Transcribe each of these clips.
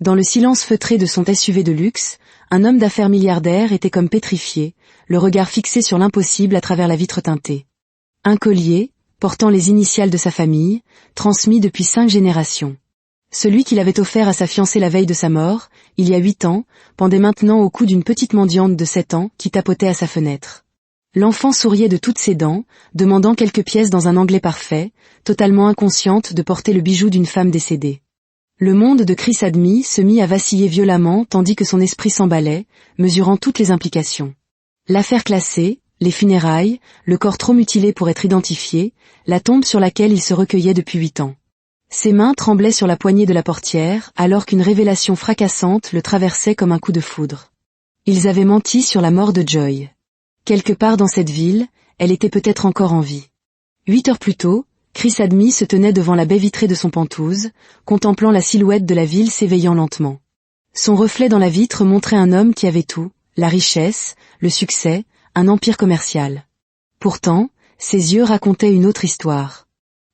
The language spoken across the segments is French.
Dans le silence feutré de son SUV de luxe, un homme d'affaires milliardaire était comme pétrifié, le regard fixé sur l'impossible à travers la vitre teintée. Un collier, portant les initiales de sa famille, transmis depuis 5 générations. Celui qu'il avait offert à sa fiancée la veille de sa mort, il y a 8 ans, pendait maintenant au cou d'une petite mendiante de 7 ans qui tapotait à sa fenêtre. L'enfant souriait de toutes ses dents, demandant quelques pièces dans un anglais parfait, totalement inconsciente de porter le bijou d'une femme décédée. Le monde de Chris Admi se mit à vaciller violemment tandis que son esprit s'emballait, mesurant toutes les implications. L'affaire classée, les funérailles, le corps trop mutilé pour être identifié, la tombe sur laquelle il se recueillait depuis 8 ans. Ses mains tremblaient sur la poignée de la portière alors qu'une révélation fracassante le traversait comme un coup de foudre. Ils avaient menti sur la mort de Joy. Quelque part dans cette ville, elle était peut-être encore en vie. 8 heures plus tôt, Chris Admi se tenait devant la baie vitrée de son Penthouse, contemplant la silhouette de la ville s'éveillant lentement. Son reflet dans la vitre montrait un homme qui avait tout, la richesse, le succès, un empire commercial. Pourtant, ses yeux racontaient une autre histoire.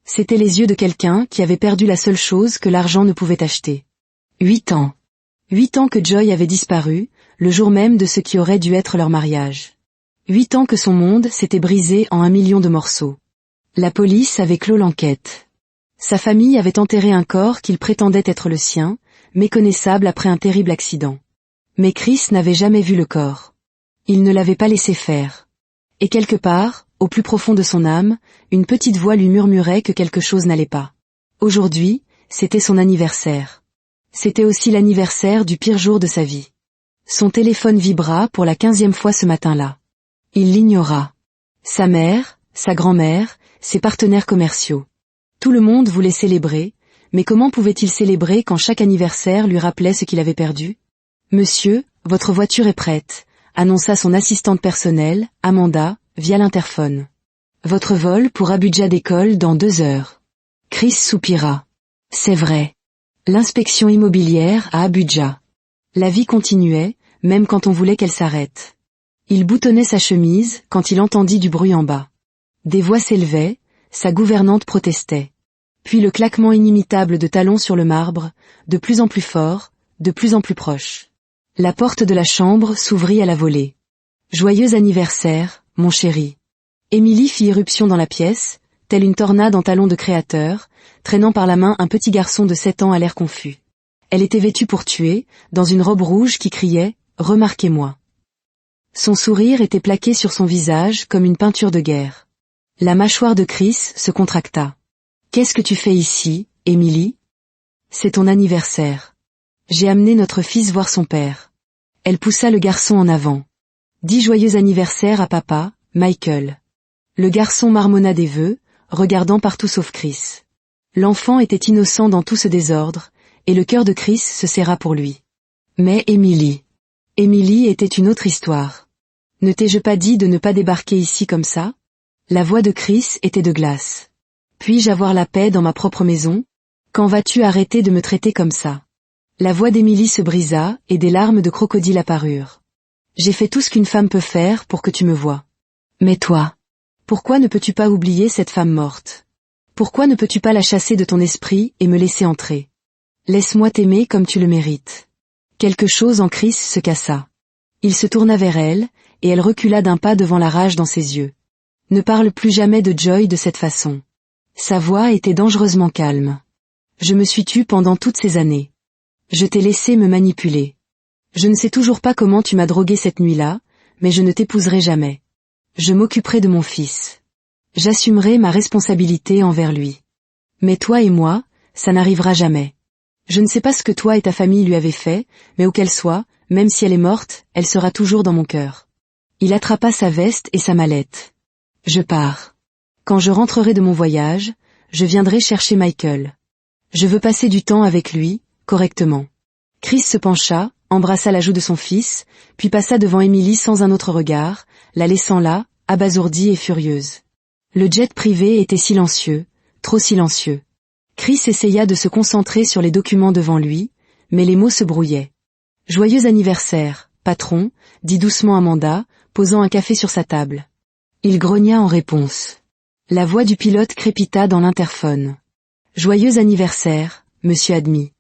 C'étaient les yeux de quelqu'un qui avait perdu la seule chose que l'argent ne pouvait acheter. 8 ans. 8 ans que Joy avait disparu, le jour même de ce qui aurait dû être leur mariage. 8 ans que son monde s'était brisé en 1 million de morceaux. La police avait clos l'enquête. Sa famille avait enterré un corps qu'il prétendait être le sien, méconnaissable après un terrible accident. Mais Chris n'avait jamais vu le corps. Il ne l'avait pas laissé faire. Et quelque part, au plus profond de son âme, une petite voix lui murmurait que quelque chose n'allait pas. Aujourd'hui, c'était son anniversaire. C'était aussi l'anniversaire du pire jour de sa vie. Son téléphone vibra pour la 15e fois ce matin-là. Il l'ignora. Sa mère, sa grand-mère, ses partenaires commerciaux. Tout le monde voulait célébrer, mais comment pouvait-il célébrer quand chaque anniversaire lui rappelait ce qu'il avait perdu ? « Monsieur, votre voiture est prête », annonça son assistante personnelle, Amanda, via l'interphone. « Votre vol pour Abuja décolle dans 2 heures. » Chris soupira. « C'est vrai. L'inspection immobilière à Abuja. » La vie continuait, même quand on voulait qu'elle s'arrête. Il boutonnait sa chemise quand il entendit du bruit en bas. Des voix s'élevaient, sa gouvernante protestait. Puis le claquement inimitable de talons sur le marbre, de plus en plus fort, de plus en plus proche. La porte de la chambre s'ouvrit à la volée. « Joyeux anniversaire, mon chéri. » Émilie fit irruption dans la pièce, telle une tornade en talons de créateur, traînant par la main un petit garçon de 7 ans à l'air confus. Elle était vêtue pour tuer, dans une robe rouge qui criait « Remarquez-moi ». Son sourire était plaqué sur son visage comme une peinture de guerre. La mâchoire de Chris se contracta. « Qu'est-ce que tu fais ici, Émilie ? » ?»« C'est ton anniversaire. J'ai amené notre fils voir son père. » Elle poussa le garçon en avant. « Dis joyeux anniversaire à papa, Michael. » Le garçon marmonna des vœux, regardant partout sauf Chris. L'enfant était innocent dans tout ce désordre, et le cœur de Chris se serra pour lui. Mais Émilie. Émilie était une autre histoire. « Ne t'ai-je pas dit de ne pas débarquer ici comme ça ?» La voix de Chris était de glace. « Puis-je avoir la paix dans ma propre maison ? Quand vas-tu arrêter de me traiter comme ça ?» La voix d'Émilie se brisa, et des larmes de crocodile apparurent. « J'ai fait tout ce qu'une femme peut faire pour que tu me voies. Mais toi, pourquoi ne peux-tu pas oublier cette femme morte ? Pourquoi ne peux-tu pas la chasser de ton esprit et me laisser entrer ? Laisse-moi t'aimer comme tu le mérites. » Quelque chose en Chris se cassa. Il se tourna vers elle, et elle recula d'un pas devant la rage dans ses yeux. « Ne parle plus jamais de Joy de cette façon. » Sa voix était dangereusement calme. « Je me suis tue pendant toutes ces années. Je t'ai laissé me manipuler. Je ne sais toujours pas comment tu m'as drogué cette nuit-là, mais je ne t'épouserai jamais. Je m'occuperai de mon fils. J'assumerai ma responsabilité envers lui. Mais toi et moi, ça n'arrivera jamais. Je ne sais pas ce que toi et ta famille lui avez fait, mais où qu'elle soit, même si elle est morte, elle sera toujours dans mon cœur. » Il attrapa sa veste et sa mallette. « Je pars. Quand je rentrerai de mon voyage, je viendrai chercher Michael. Je veux passer du temps avec lui, correctement. » Chris se pencha, embrassa la joue de son fils, puis passa devant Émilie sans un autre regard, la laissant là, abasourdie et furieuse. Le jet privé était silencieux, trop silencieux. Chris essaya de se concentrer sur les documents devant lui, mais les mots se brouillaient. « Joyeux anniversaire, patron », dit doucement Amanda, posant un café sur sa table. Il grogna en réponse. La voix du pilote crépita dans l'interphone. « Joyeux anniversaire, monsieur Admi. »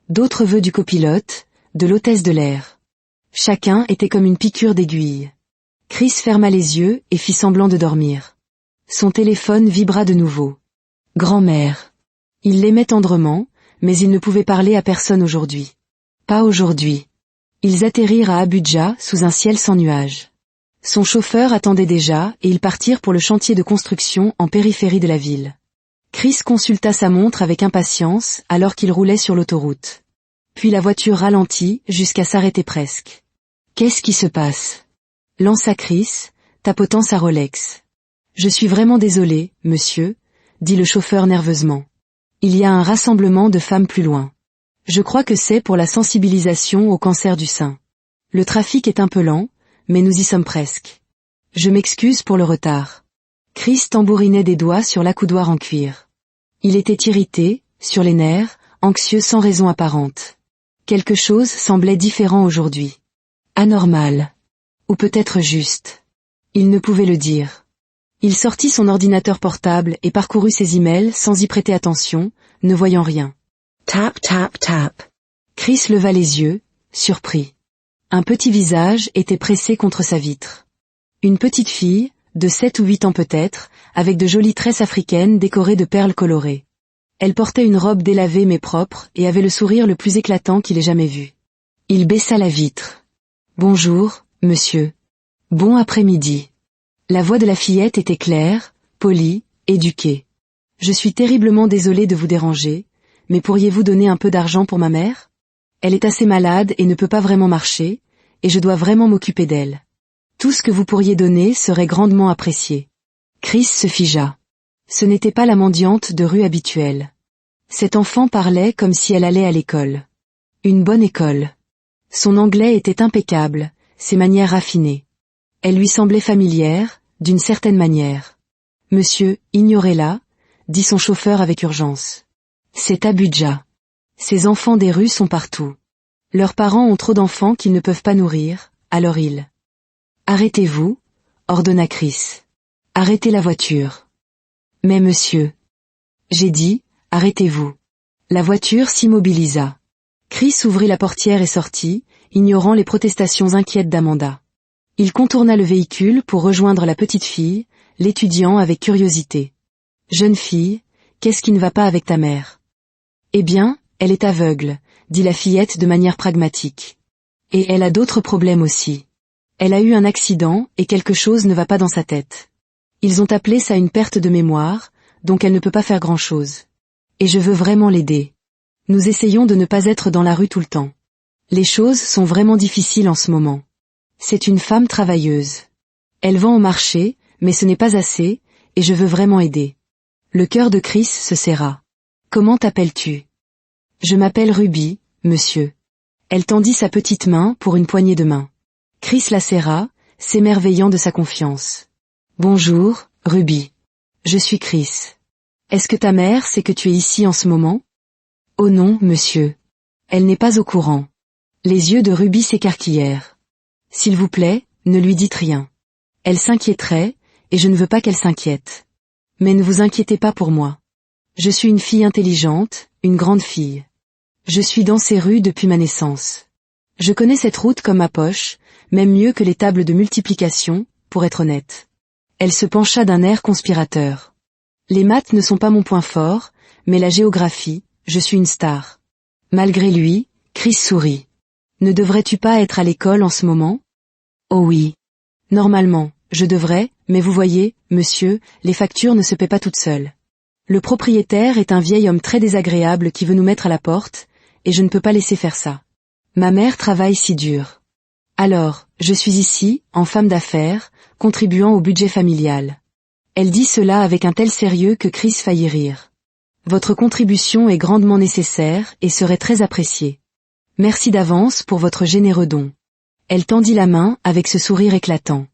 D'autres vœux du copilote, de l'hôtesse de l'air. Chacun était comme une piqûre d'aiguille. Chris ferma les yeux et fit semblant de dormir. Son téléphone vibra de nouveau. Grand-mère. Il l'aimait tendrement, mais il ne pouvait parler à personne aujourd'hui. Pas aujourd'hui. Ils atterrirent à Abuja sous un ciel sans nuages. Son chauffeur attendait déjà et ils partirent pour le chantier de construction en périphérie de la ville. Chris consulta sa montre avec impatience alors qu'il roulait sur l'autoroute. Puis la voiture ralentit jusqu'à s'arrêter presque. Qu'est-ce qui se passe? Lança Chris, tapotant sa Rolex. Je suis vraiment désolé, monsieur, dit le chauffeur nerveusement. Il y a un rassemblement de femmes plus loin. Je crois que c'est pour la sensibilisation au cancer du sein. Le trafic est un peu lent, mais nous y sommes presque. Je m'excuse pour le retard. Chris tambourinait des doigts sur l'accoudoir en cuir. Il était irrité, sur les nerfs, anxieux sans raison apparente. Quelque chose semblait différent aujourd'hui. Anormal. Ou peut-être juste. Il ne pouvait le dire. Il sortit son ordinateur portable et parcourut ses emails sans y prêter attention, ne voyant rien. Tap, tap, tap. Chris leva les yeux, surpris. Un petit visage était pressé contre sa vitre. Une petite fille, de 7 ou 8 ans peut-être, avec de jolies tresses africaines décorées de perles colorées. Elle portait une robe délavée mais propre et avait le sourire le plus éclatant qu'il ait jamais vu. Il baissa la vitre. « Bonjour, monsieur. Bon après-midi. » La voix de la fillette était claire, polie, éduquée. « Je suis terriblement désolée de vous déranger, mais pourriez-vous donner un peu d'argent pour ma mère? Elle est assez malade et ne peut pas vraiment marcher, et je dois vraiment m'occuper d'elle. Tout ce que vous pourriez donner serait grandement apprécié. » Chris se figea. Ce n'était pas la mendiante de rue habituelle. Cette enfant parlait comme si elle allait à l'école. Une bonne école. Son anglais était impeccable, ses manières raffinées. Elle lui semblait familière, d'une certaine manière. « Monsieur, ignorez-la », dit son chauffeur avec urgence. « C'est Abuja. Ces enfants des rues sont partout. Leurs parents ont trop d'enfants qu'ils ne peuvent pas nourrir, alors ils... » « Arrêtez-vous », ordonna Chris. « Arrêtez la voiture. »« Mais monsieur... » J'ai dit, « Arrêtez-vous. » La voiture s'immobilisa. Chris ouvrit la portière et sortit, ignorant les protestations inquiètes d'Amanda. Il contourna le véhicule pour rejoindre la petite fille, l'étudiant avec curiosité. « Jeune fille, qu'est-ce qui ne va pas avec ta mère ?»« Eh bien, elle est aveugle, » dit la fillette de manière pragmatique. « Et elle a d'autres problèmes aussi. Elle a eu un accident et quelque chose ne va pas dans sa tête. Ils ont appelé ça une perte de mémoire, donc elle ne peut pas faire grand-chose. Et je veux vraiment l'aider. Nous essayons de ne pas être dans la rue tout le temps. Les choses sont vraiment difficiles en ce moment. C'est une femme travailleuse. Elle vend au marché, mais ce n'est pas assez, et je veux vraiment aider. » Le cœur de Chris se serra. « Comment t'appelles-tu ? » ?»« Je m'appelle Ruby, monsieur. » Elle tendit sa petite main pour une poignée de main. Chris la serra, s'émerveillant de sa confiance. « Bonjour, Ruby. Je suis Chris. Est-ce que ta mère sait que tu es ici en ce moment ? » ?»« Oh non, monsieur. Elle n'est pas au courant. » Les yeux de Ruby s'écarquillèrent. « S'il vous plaît, ne lui dites rien. Elle s'inquiéterait, et je ne veux pas qu'elle s'inquiète. Mais ne vous inquiétez pas pour moi. Je suis une fille intelligente, une grande fille. Je suis dans ces rues depuis ma naissance. Je connais cette route comme ma poche, même mieux que les tables de multiplication, pour être honnête. » Elle se pencha d'un air conspirateur. « Les maths ne sont pas mon point fort, mais la géographie, je suis une star. » Malgré lui, Chris sourit. « Ne devrais-tu pas être à l'école en ce moment ? » ?»« Oh oui. Normalement, je devrais, mais vous voyez, monsieur, les factures ne se paient pas toutes seules. Le propriétaire est un vieil homme très désagréable qui veut nous mettre à la porte, et je ne peux pas laisser faire ça. Ma mère travaille si dur. Alors, je suis ici, en femme d'affaires, contribuant au budget familial. » Elle dit cela avec un tel sérieux que Chris faillit rire. « Votre contribution est grandement nécessaire et serait très appréciée. Merci d'avance pour votre généreux don. » Elle tendit la main avec ce sourire éclatant.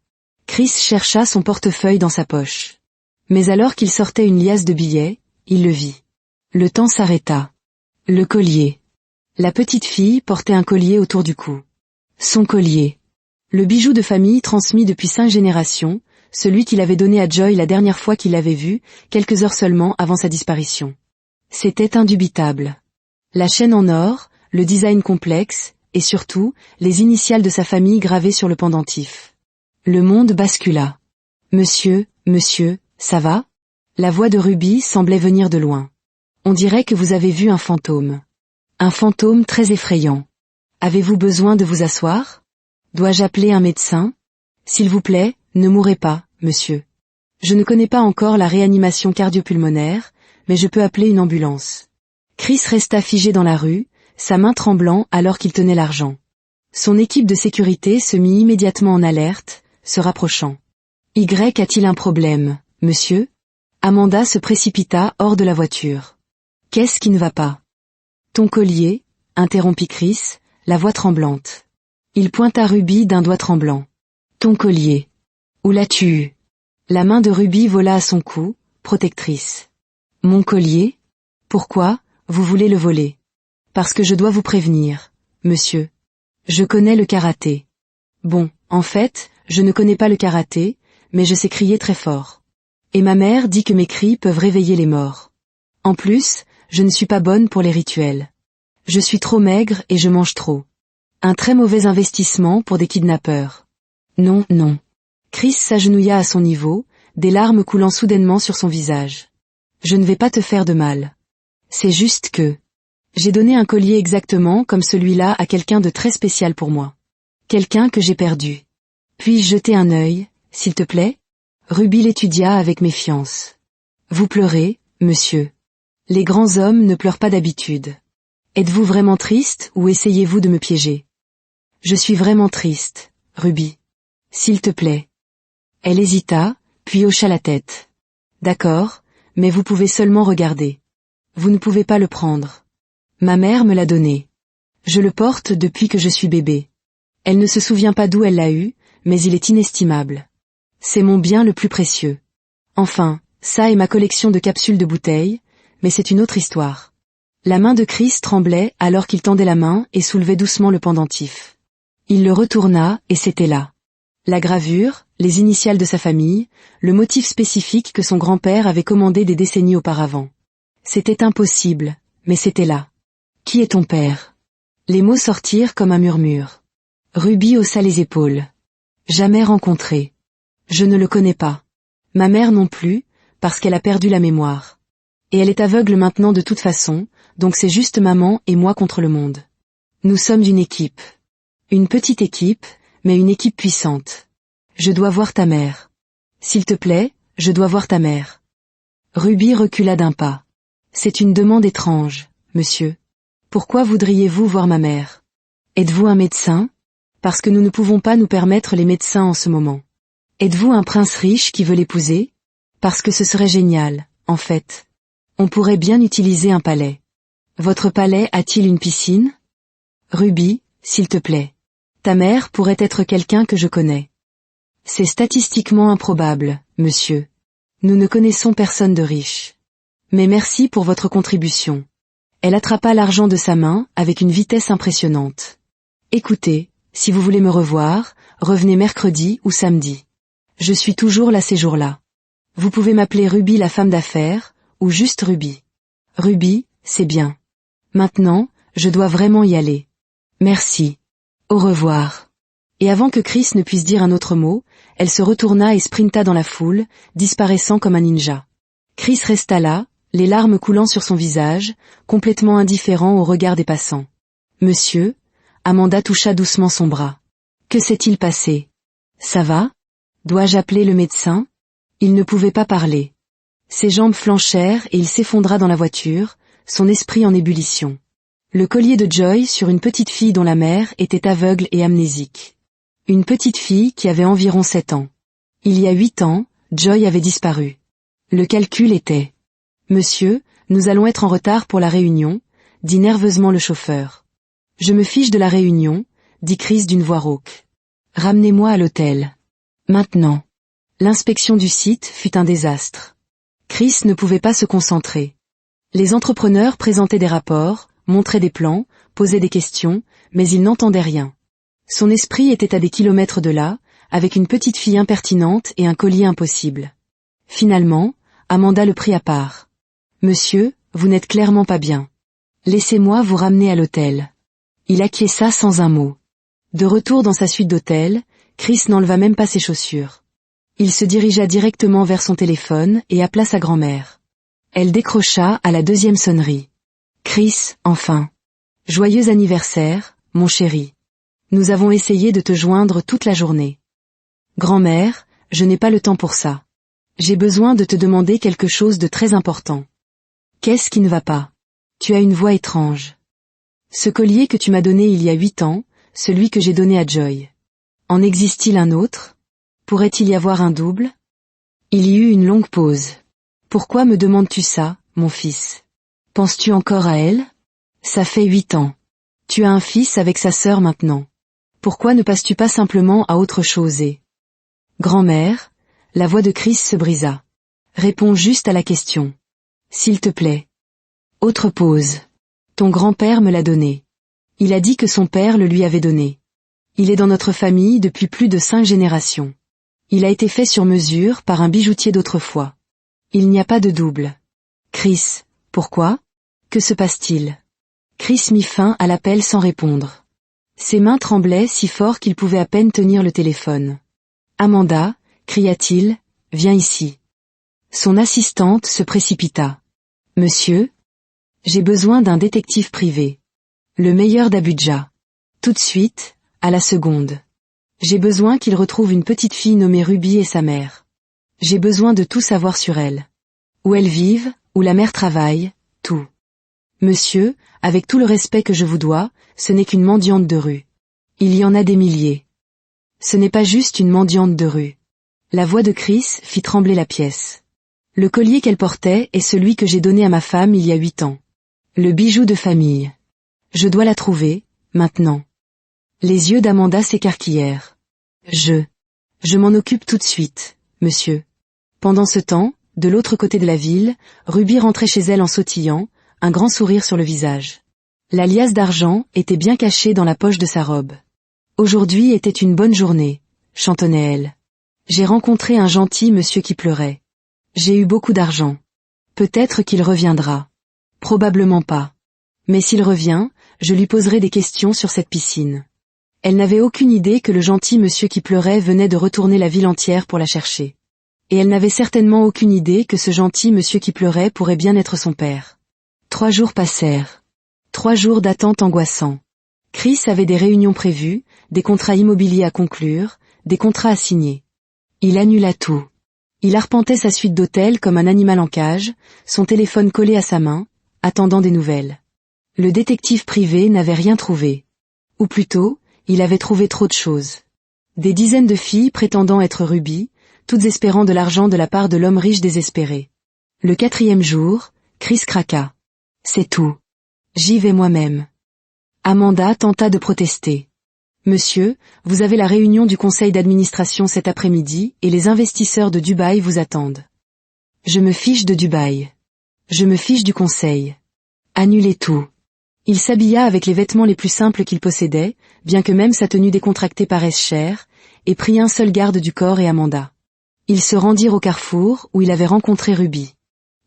Chris chercha son portefeuille dans sa poche. Mais alors qu'il sortait une liasse de billets, il le vit. Le temps s'arrêta. Le collier. La petite fille portait un collier autour du cou. Son collier. Le bijou de famille transmis depuis 5 générations, celui qu'il avait donné à Joy la dernière fois qu'il l'avait vue, quelques heures seulement avant sa disparition. C'était indubitable. La chaîne en or, le design complexe, et surtout, les initiales de sa famille gravées sur le pendentif. Le monde bascula. Monsieur, ça va? La voix de Ruby semblait venir de loin. On dirait que vous avez vu un fantôme. Un fantôme très effrayant. Avez-vous besoin de vous asseoir? Dois-je appeler un médecin? S'il vous plaît, ne mourrez pas, monsieur. Je ne connais pas encore la réanimation cardiopulmonaire, mais je peux appeler une ambulance. Chris resta figé dans la rue, sa main tremblant alors qu'il tenait l'argent. Son équipe de sécurité se mit immédiatement en alerte, se rapprochant. Y a-t-il un problème, monsieur? Amanda se précipita hors de la voiture. Qu'est-ce qui ne va pas? Ton collier, interrompit Chris, la voix tremblante. Il pointa Ruby d'un doigt tremblant. Ton collier. Où l'as-tu eu? La main de Ruby vola à son cou, protectrice. Mon collier? Pourquoi, vous voulez le voler? Parce que je dois vous prévenir, monsieur. Je connais le karaté. Bon, en fait, je ne connais pas le karaté, mais je sais crier très fort. Et ma mère dit que mes cris peuvent réveiller les morts. En plus, je ne suis pas bonne pour les rituels. Je suis trop maigre et je mange trop. Un très mauvais investissement pour des kidnappeurs. Non. Chris s'agenouilla à son niveau, des larmes coulant soudainement sur son visage. Je ne vais pas te faire de mal. C'est juste que... J'ai donné un collier exactement comme celui-là à quelqu'un de très spécial pour moi. Quelqu'un que j'ai perdu. Puis-je jeter un œil, s'il te plaît? Ruby l'étudia avec méfiance. Vous pleurez, monsieur. Les grands hommes ne pleurent pas d'habitude. Êtes-vous vraiment triste ou essayez-vous de me piéger? Je suis vraiment triste, Ruby. S'il te plaît. Elle hésita, puis hocha la tête. D'accord, mais vous pouvez seulement regarder. Vous ne pouvez pas le prendre. Ma mère me l'a donné. Je le porte depuis que je suis bébé. Elle ne se souvient pas d'où elle l'a eu, mais il est inestimable. C'est mon bien le plus précieux. Enfin, ça est ma collection de capsules de bouteilles, mais c'est une autre histoire. La main de Chris tremblait alors qu'il tendait la main et soulevait doucement le pendentif. Il le retourna et c'était là. La gravure, les initiales de sa famille, le motif spécifique que son grand-père avait commandé des décennies auparavant. C'était impossible, mais c'était là. Qui est ton père? Les mots sortirent comme un murmure. Ruby haussa les épaules. Jamais rencontré. Je ne le connais pas. Ma mère non plus, parce qu'elle a perdu la mémoire. Et elle est aveugle maintenant de toute façon, donc c'est juste maman et moi contre le monde. Nous sommes une équipe. Une petite équipe, mais une équipe puissante. Je dois voir ta mère. S'il te plaît, je dois voir ta mère. Ruby recula d'un pas. C'est une demande étrange, monsieur. Pourquoi voudriez-vous voir ma mère? Êtes-vous un médecin? Parce que nous ne pouvons pas nous permettre les médecins en ce moment. Êtes-vous un prince riche qui veut l'épouser? Parce que ce serait génial, en fait. On pourrait bien utiliser un palais. Votre palais a-t-il une piscine? Ruby, s'il te plaît. Ta mère pourrait être quelqu'un que je connais. C'est statistiquement improbable, monsieur. Nous ne connaissons personne de riche. Mais merci pour votre contribution. Elle attrapa l'argent de sa main avec une vitesse impressionnante. Écoutez, si vous voulez me revoir, revenez mercredi ou samedi. Je suis toujours là ces jours-là. Vous pouvez m'appeler Ruby la femme d'affaires, ou juste Ruby. Ruby, c'est bien. Maintenant, je dois vraiment y aller. Merci. Au revoir. Et avant que Chris ne puisse dire un autre mot, elle se retourna et sprinta dans la foule, disparaissant comme un ninja. Chris resta là, les larmes coulant sur son visage, complètement indifférent au regard des passants. Monsieur, Amanda toucha doucement son bras. Que s'est-il passé? Ça va? Dois-je appeler le médecin? Il ne pouvait pas parler. Ses jambes flanchèrent et il s'effondra dans la voiture, son esprit en ébullition. Le collier de Joy sur une petite fille dont la mère était aveugle et amnésique. Une petite fille qui avait environ 7 ans. Il y a 8 ans, Joy avait disparu. Le calcul était... Monsieur, nous allons être en retard pour la réunion, dit nerveusement le chauffeur. Je me fiche de la réunion, dit Chris d'une voix rauque. Ramenez-moi à l'hôtel. Maintenant. L'inspection du site fut un désastre. Chris ne pouvait pas se concentrer. Les entrepreneurs présentaient des rapports, montraient des plans, posaient des questions, mais il n'entendait rien. Son esprit était à des kilomètres de là, avec une petite fille impertinente et un collier impossible. Finalement, Amanda le prit à part. Monsieur, vous n'êtes clairement pas bien. Laissez-moi vous ramener à l'hôtel. Il acquiesça sans un mot. De retour dans sa suite d'hôtel, Chris n'enleva même pas ses chaussures. Il se dirigea directement vers son téléphone et appela sa grand-mère. Elle décrocha à la deuxième sonnerie. Chris, enfin. Joyeux anniversaire, mon chéri. Nous avons essayé de te joindre toute la journée. Grand-mère, je n'ai pas le temps pour ça. J'ai besoin de te demander quelque chose de très important. Qu'est-ce qui ne va pas? Tu as une voix étrange. Ce collier que tu m'as donné il y a 8 ans, celui que j'ai donné à Joy. En existe-t-il un autre? Pourrait-il y avoir un double? Il y eut une longue pause. Pourquoi me demandes-tu ça, mon fils? Penses-tu encore à elle? Ça fait 8 ans. Tu as un fils avec sa sœur maintenant. Pourquoi ne passes-tu pas simplement à autre chose et... Grand-mère, la voix de Chris se brisa. Réponds juste à la question. S'il te plaît. Autre pause. Ton grand-père me l'a donné. Il a dit que son père le lui avait donné. Il est dans notre famille depuis plus de 5 générations. Il a été fait sur mesure par un bijoutier d'autrefois. Il n'y a pas de double. Chris, pourquoi? Que se passe-t-il? Chris mit fin à l'appel sans répondre. Ses mains tremblaient si fort qu'il pouvait à peine tenir le téléphone. Amanda, cria-t-il, viens ici. Son assistante se précipita. Monsieur? J'ai besoin d'un détective privé. Le meilleur d'Abuja. Tout de suite, à la seconde. J'ai besoin qu'il retrouve une petite fille nommée Ruby et sa mère. J'ai besoin de tout savoir sur elle. Où elles vivent, où la mère travaille, tout. Monsieur, avec tout le respect que je vous dois, ce n'est qu'une mendiante de rue. Il y en a des milliers. Ce n'est pas juste une mendiante de rue. La voix de Chris fit trembler la pièce. Le collier qu'elle portait est celui que j'ai donné à ma femme il y a 8 ans. Le bijou de famille. Je dois la trouver, maintenant. Les yeux d'Amanda s'écarquillèrent. Je m'en occupe tout de suite, monsieur. Pendant ce temps, de l'autre côté de la ville, Ruby rentrait chez elle en sautillant, un grand sourire sur le visage. La liasse d'argent était bien cachée dans la poche de sa robe. Aujourd'hui était une bonne journée, chantonnait-elle. J'ai rencontré un gentil monsieur qui pleurait. J'ai eu beaucoup d'argent. Peut-être qu'il reviendra. Probablement pas. Mais s'il revient, je lui poserai des questions sur cette piscine. Elle n'avait aucune idée que le gentil monsieur qui pleurait venait de retourner la ville entière pour la chercher. Et elle n'avait certainement aucune idée que ce gentil monsieur qui pleurait pourrait bien être son père. 3 jours passèrent. 3 jours d'attente angoissants. Chris avait des réunions prévues, des contrats immobiliers à conclure, des contrats à signer. Il annula tout. Il arpentait sa suite d'hôtels comme un animal en cage, son téléphone collé à sa main, attendant des nouvelles. Le détective privé n'avait rien trouvé. Ou plutôt, il avait trouvé trop de choses. Des dizaines de filles prétendant être Ruby, toutes espérant de l'argent de la part de l'homme riche désespéré. Le 4e jour, Chris craqua. C'est tout. J'y vais moi-même. Amanda tenta de protester. Monsieur, vous avez la réunion du conseil d'administration cet après-midi et les investisseurs de Dubaï vous attendent. Je me fiche de Dubaï. Je me fiche du conseil. Annulez tout. Il s'habilla avec les vêtements les plus simples qu'il possédait, bien que même sa tenue décontractée paraisse chère, et prit un seul garde du corps et Amanda. Ils se rendirent au carrefour où il avait rencontré Ruby.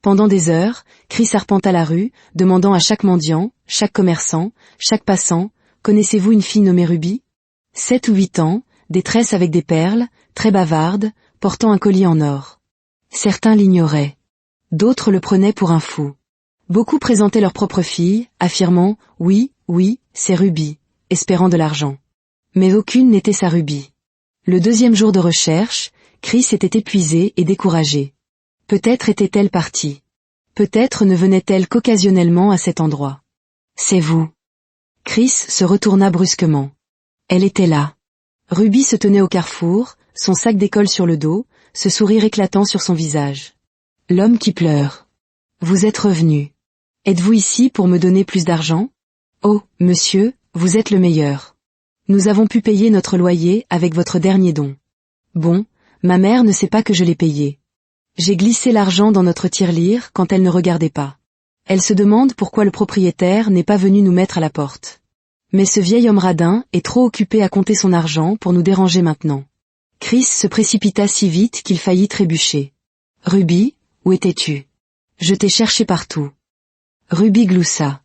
Pendant des heures, Chris arpenta la rue, demandant à chaque mendiant, chaque commerçant, chaque passant, « Connaissez-vous une fille nommée Ruby ?» 7 ou 8 ans, des tresses avec des perles, très bavarde, portant un collier en or. Certains l'ignoraient. D'autres le prenaient pour un fou. Beaucoup présentaient leur propre fille, affirmant « Oui, oui, c'est Ruby », espérant de l'argent. Mais aucune n'était sa Ruby. Le 2e jour de recherche, Chris était épuisé et découragé. Peut-être était-elle partie. Peut-être ne venait-elle qu'occasionnellement à cet endroit. C'est vous. Chris se retourna brusquement. Elle était là. Ruby se tenait au carrefour, son sac d'école sur le dos, ce sourire éclatant sur son visage. L'homme qui pleure. Vous êtes revenu. Êtes-vous ici pour me donner plus d'argent? Oh, monsieur, vous êtes le meilleur. Nous avons pu payer notre loyer avec votre dernier don. Bon, ma mère ne sait pas que je l'ai payé. J'ai glissé l'argent dans notre tirelire quand elle ne regardait pas. Elle se demande pourquoi le propriétaire n'est pas venu nous mettre à la porte. Mais ce vieil homme radin est trop occupé à compter son argent pour nous déranger maintenant. Chris se précipita si vite qu'il faillit trébucher. Ruby, où étais-tu? Je t'ai cherché partout. Ruby gloussa.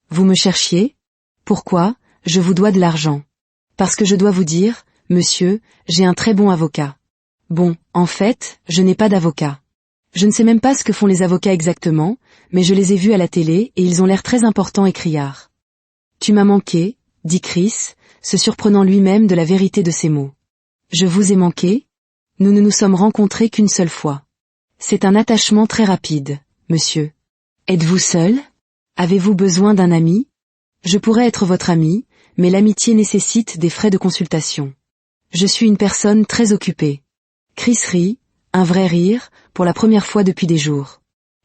Vous me cherchiez? Pourquoi? Je vous dois de l'argent. Parce que je dois vous dire, monsieur, j'ai un très bon avocat. Bon, en fait, je n'ai pas d'avocat. Je ne sais même pas ce que font les avocats exactement, mais je les ai vus à la télé et ils ont l'air très importants et criards. Tu m'as manqué, dit Chris, se surprenant lui-même de la vérité de ses mots. Je vous ai manqué? Nous ne nous sommes rencontrés qu'une seule fois. C'est un attachement très rapide, monsieur. Êtes-vous seul? Avez-vous besoin d'un ami? Je pourrais être votre ami, mais l'amitié nécessite des frais de consultation. Je suis une personne très occupée. Chris rit, un vrai rire, pour la première fois depuis des jours.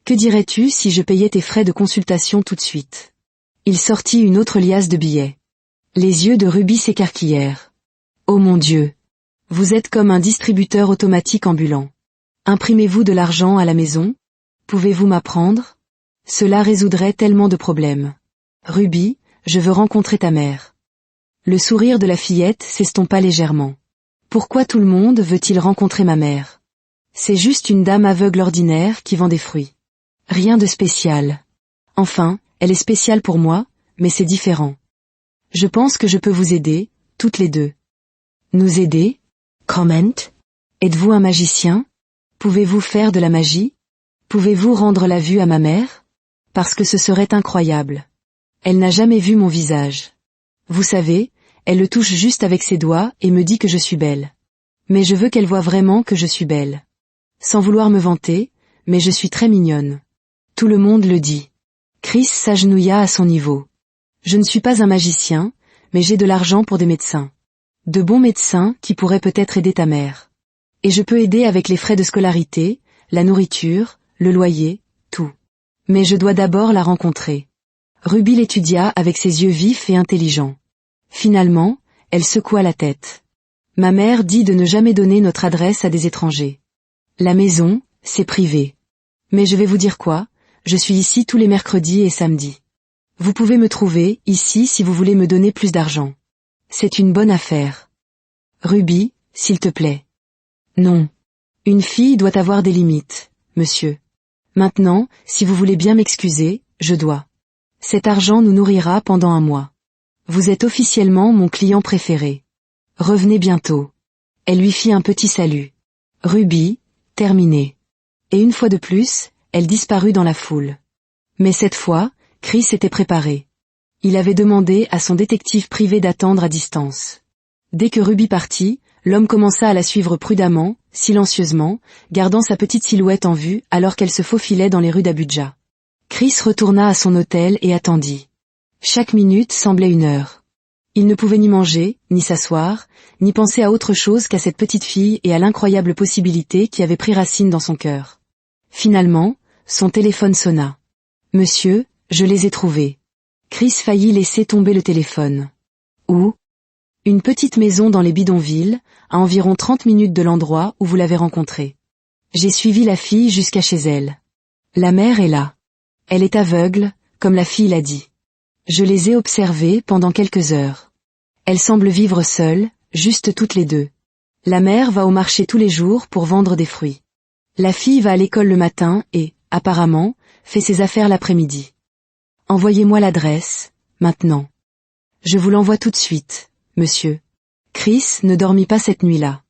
Que dirais-tu si je payais tes frais de consultation tout de suite? Il sortit une autre liasse de billets. Les yeux de Ruby s'écarquillèrent. Oh mon Dieu! Vous êtes comme un distributeur automatique ambulant. Imprimez-vous de l'argent à la maison? Pouvez-vous m'apprendre? Cela résoudrait tellement de problèmes. Ruby, je veux rencontrer ta mère. Le sourire de la fillette s'estompa légèrement. Pourquoi tout le monde veut-il rencontrer ma mère? C'est juste une dame aveugle ordinaire qui vend des fruits. Rien de spécial. Enfin, elle est spéciale pour moi, mais c'est différent. Je pense que je peux vous aider, toutes les deux. Nous aider? Comment? Êtes-vous un magicien? Pouvez-vous faire de la magie? Pouvez-vous rendre la vue à ma mère? Parce que ce serait incroyable. Elle n'a jamais vu mon visage. Vous savez, elle le touche juste avec ses doigts et me dit que je suis belle. Mais je veux qu'elle voie vraiment que je suis belle. Sans vouloir me vanter, mais je suis très mignonne. Tout le monde le dit. Chris s'agenouilla à son niveau. Je ne suis pas un magicien, mais j'ai de l'argent pour des médecins. De bons médecins qui pourraient peut-être aider ta mère. Et je peux aider avec les frais de scolarité, la nourriture, le loyer, tout. Mais je dois d'abord la rencontrer. Ruby l'étudia avec ses yeux vifs et intelligents. Finalement, elle secoua la tête. Ma mère dit de ne jamais donner notre adresse à des étrangers. La maison, c'est privé. Mais je vais vous dire quoi, je suis ici tous les mercredis et samedis. Vous pouvez me trouver ici si vous voulez me donner plus d'argent. C'est une bonne affaire. Ruby, s'il te plaît. Non. Une fille doit avoir des limites, monsieur. Maintenant, si vous voulez bien m'excuser, je dois. Cet argent nous nourrira pendant un mois. Vous êtes officiellement mon client préféré. Revenez bientôt. Elle lui fit un petit salut. Ruby, terminé. Et une fois de plus, elle disparut dans la foule. Mais cette fois, Chris était préparé. Il avait demandé à son détective privé d'attendre à distance. Dès que Ruby partit, l'homme commença à la suivre prudemment, silencieusement, gardant sa petite silhouette en vue alors qu'elle se faufilait dans les rues d'Abuja. Chris retourna à son hôtel et attendit. Chaque minute semblait une heure. Il ne pouvait ni manger, ni s'asseoir, ni penser à autre chose qu'à cette petite fille et à l'incroyable possibilité qui avait pris racine dans son cœur. Finalement, son téléphone sonna. « Monsieur, je les ai trouvés. » Chris faillit laisser tomber le téléphone. « Où ?»« Une petite maison dans les bidonvilles, à environ 30 minutes de l'endroit où vous l'avez rencontrée. J'ai suivi la fille jusqu'à chez elle. La mère est là. Elle est aveugle, comme la fille l'a dit. Je les ai observées pendant quelques heures. Elle semble vivre seule, juste toutes les deux. La mère va au marché tous les jours pour vendre des fruits. La fille va à l'école le matin et, apparemment, fait ses affaires l'après-midi. Envoyez-moi l'adresse, maintenant. Je vous l'envoie tout de suite, monsieur. Chris ne dormit pas cette nuit-là.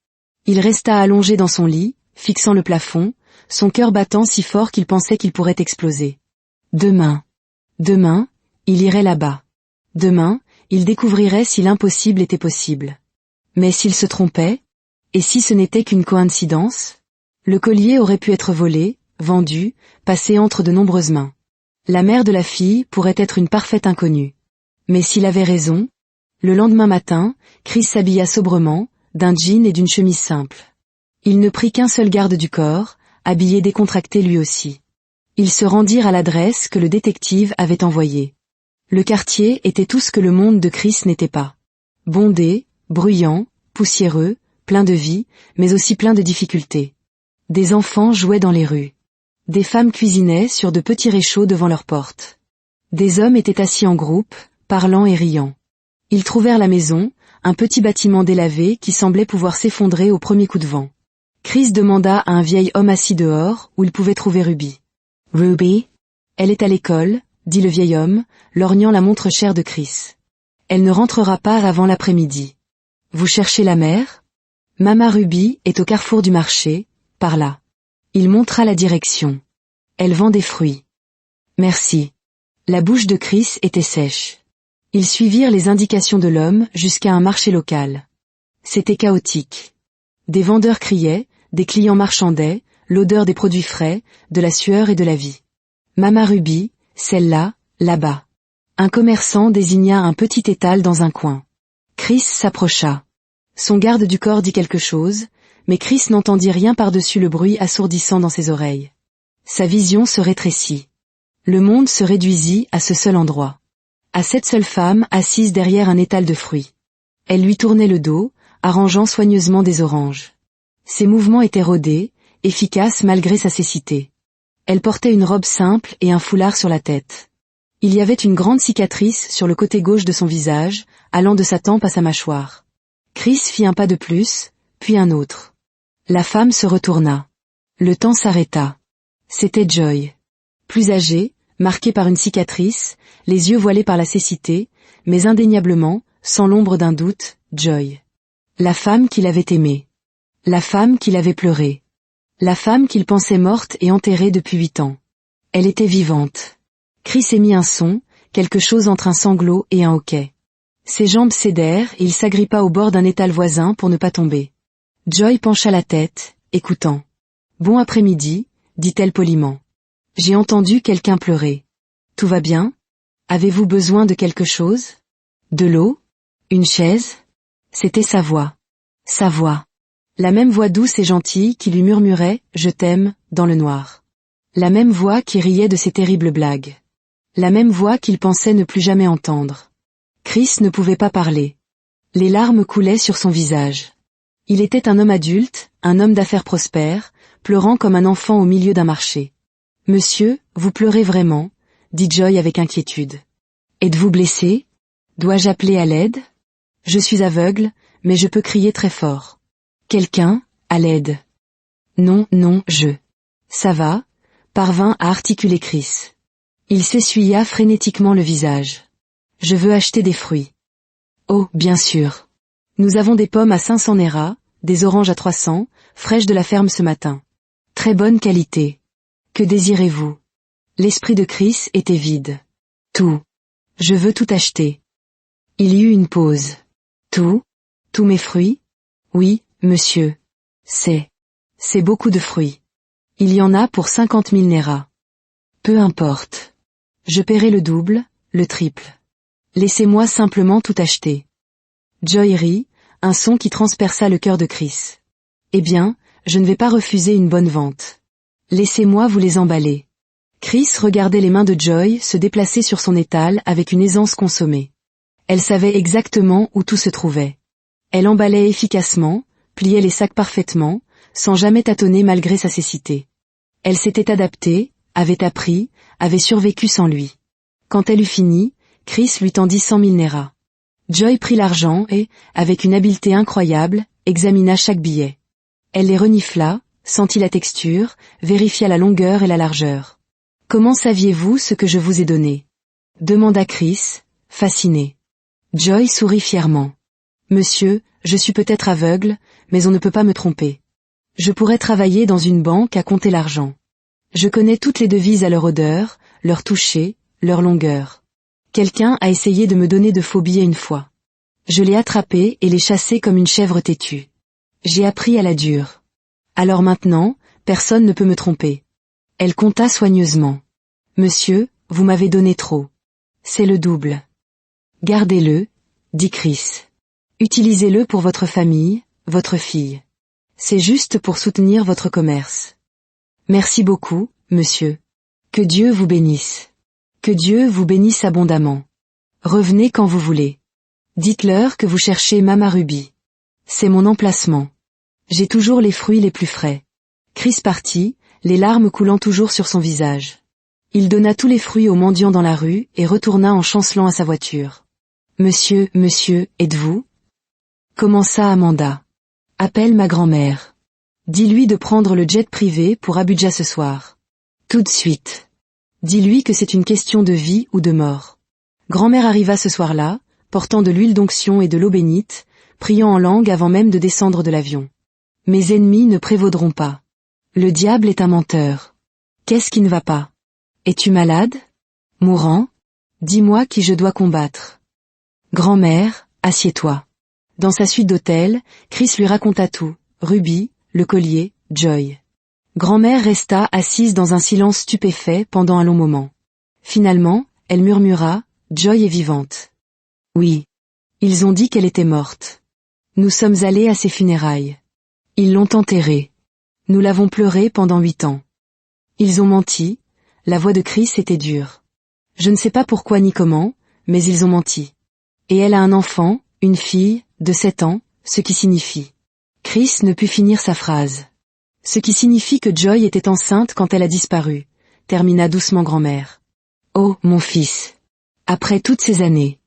Il resta allongé dans son lit, fixant le plafond, son cœur battant si fort qu'il pensait qu'il pourrait exploser. Demain, il irait là-bas. Demain, il découvrirait si l'impossible était possible. Mais s'il se trompait? Et si ce n'était qu'une coïncidence? Le collier aurait pu être volé, vendu, passé entre de nombreuses mains. La mère de la fille pourrait être une parfaite inconnue. Mais s'il avait raison? Le lendemain matin, Chris s'habilla sobrement, d'un jean et d'une chemise simple. Il ne prit qu'un seul garde du corps, habillé décontracté lui aussi. Ils se rendirent à l'adresse que le détective avait envoyée. Le quartier était tout ce que le monde de Chris n'était pas. Bondé, bruyant, poussiéreux, plein de vie, mais aussi plein de difficultés. Des enfants jouaient dans les rues. Des femmes cuisinaient sur de petits réchauds devant leurs portes. Des hommes étaient assis en groupe, parlant et riant. Ils trouvèrent la maison, un petit bâtiment délavé qui semblait pouvoir s'effondrer au premier coup de vent. Chris demanda à un vieil homme assis dehors où il pouvait trouver Ruby. « Ruby ? Elle est à l'école, » dit le vieil homme, lorgnant la montre chère de Chris. Elle ne rentrera pas avant l'après-midi. Vous cherchez la mère? Mama Ruby est au carrefour du marché, par là. Il montra la direction. Elle vend des fruits. Merci. La bouche de Chris était sèche. Ils suivirent les indications de l'homme jusqu'à un marché local. C'était chaotique. Des vendeurs criaient, des clients marchandaient, l'odeur des produits frais, de la sueur et de la vie. Mama Ruby, celle-là, là-bas. Un commerçant désigna un petit étal dans un coin. Chris s'approcha. Son garde du corps dit quelque chose, mais Chris n'entendit rien par-dessus le bruit assourdissant dans ses oreilles. Sa vision se rétrécit. Le monde se réduisit à ce seul endroit. À cette seule femme assise derrière un étal de fruits. Elle lui tournait le dos, arrangeant soigneusement des oranges. Ses mouvements étaient rodés, efficaces malgré sa cécité. Elle portait une robe simple et un foulard sur la tête. Il y avait une grande cicatrice sur le côté gauche de son visage, allant de sa tempe à sa mâchoire. Chris fit un pas de plus, puis un autre. La femme se retourna. Le temps s'arrêta. C'était Joy. Plus âgée, marquée par une cicatrice, les yeux voilés par la cécité, mais indéniablement, sans l'ombre d'un doute, Joy. La femme qu'il avait aimée. La femme qu'il avait pleurée. La femme qu'il pensait morte et enterrée depuis 8 ans. Elle était vivante. Chris émit un son, quelque chose entre un sanglot et un hoquet. Ses jambes cédèrent et il s'agrippa au bord d'un étal voisin pour ne pas tomber. Joy pencha la tête, écoutant. « Bon après-midi », dit-elle poliment. « J'ai entendu quelqu'un pleurer. Tout va bien? Avez-vous besoin de quelque chose? De l'eau? Une chaise ?» C'était sa voix. Sa voix. La même voix douce et gentille qui lui murmurait « Je t'aime » dans le noir. La même voix qui riait de ses terribles blagues. La même voix qu'il pensait ne plus jamais entendre. Chris ne pouvait pas parler. Les larmes coulaient sur son visage. Il était un homme adulte, un homme d'affaires prospère, pleurant comme un enfant au milieu d'un marché. « Monsieur, vous pleurez vraiment ?» dit Joy avec inquiétude. « Êtes-vous blessé? Dois-je appeler à l'aide? Je suis aveugle, mais je peux crier très fort. Quelqu'un, à l'aide. » « Non, non, je. » « Ça va ?» parvint à articuler Chris. Il s'essuya frénétiquement le visage. « Je veux acheter des fruits. »« Oh, bien sûr. Nous avons des pommes à 500 Nera, des oranges à 300, fraîches de la ferme ce matin. Très bonne qualité. Que désirez-vous » L'esprit de Chris était vide. « Tout. Je veux tout acheter. » Il y eut une pause. « Tout? Tous mes fruits? Oui, monsieur. C'est beaucoup de fruits. Il y en a pour 50 000 Nera. Peu importe. Je paierai le double, le triple. Laissez-moi simplement tout acheter. » Joy rit, un son qui transperça le cœur de Chris. « Eh bien, je ne vais pas refuser une bonne vente. Laissez-moi vous les emballer. » Chris regardait les mains de Joy se déplacer sur son étal avec une aisance consommée. Elle savait exactement où tout se trouvait. Elle emballait efficacement, pliait les sacs parfaitement, sans jamais tâtonner malgré sa cécité. Elle s'était adaptée, avait appris, avait survécu sans lui. Quand elle eut fini, Chris lui tendit 100 000 Nera. Joy prit l'argent et, avec une habileté incroyable, examina chaque billet. Elle les renifla, sentit la texture, vérifia la longueur et la largeur. « Comment saviez-vous ce que je vous ai donné ?» demanda Chris, fasciné. Joy sourit fièrement. « Monsieur, je suis peut-être aveugle, mais on ne peut pas me tromper. Je pourrais travailler dans une banque à compter l'argent. Je connais toutes les devises à leur odeur, leur toucher, leur longueur. Quelqu'un a essayé de me donner de faux billets une fois. Je l'ai attrapé et l'ai chassé comme une chèvre têtue. J'ai appris à la dure. Alors maintenant, personne ne peut me tromper. » Elle compta soigneusement. « Monsieur, vous m'avez donné trop. C'est le double. »« Gardez-le, » dit Chris. « Utilisez-le pour votre famille, votre fille. C'est juste pour soutenir votre commerce. Merci beaucoup, monsieur. Que Dieu vous bénisse. Que Dieu vous bénisse abondamment. Revenez quand vous voulez. Dites-leur que vous cherchez Mama Ruby. C'est mon emplacement. J'ai toujours les fruits les plus frais. » Chris partit, les larmes coulant toujours sur son visage. Il donna tous les fruits aux mendiants dans la rue et retourna en chancelant à sa voiture. « Monsieur, êtes-vous » commença Amanda. « Appelle ma grand-mère. Dis-lui de prendre le jet privé pour Abuja ce soir. Tout de suite. Dis-lui que c'est une question de vie ou de mort. » Grand-mère arriva ce soir-là, portant de l'huile d'onction et de l'eau bénite, priant en langue avant même de descendre de l'avion. Mes ennemis ne prévaudront pas. Le diable est un menteur. Qu'est-ce qui ne va pas? Es-tu malade? Mourant? Dis-moi qui je dois combattre. Grand-mère, assieds-toi. Dans sa suite d'hôtel, Chris lui raconta tout, Ruby, le collier, Joy. Grand-mère resta assise dans un silence stupéfait pendant un long moment. Finalement, elle murmura, Joy est vivante. Oui. Ils ont dit qu'elle était morte. Nous sommes allés à ses funérailles. Ils l'ont enterrée. Nous l'avons pleurée pendant 8 ans. Ils ont menti, la voix de Chris était dure. Je ne sais pas pourquoi ni comment, mais ils ont menti. Et elle a un enfant, une fille, de 7 ans, ce qui signifie. Chris ne put finir sa phrase. Ce qui signifie que Joy était enceinte quand elle a disparu, termina doucement grand-mère. Oh, mon fils. Après toutes ces années.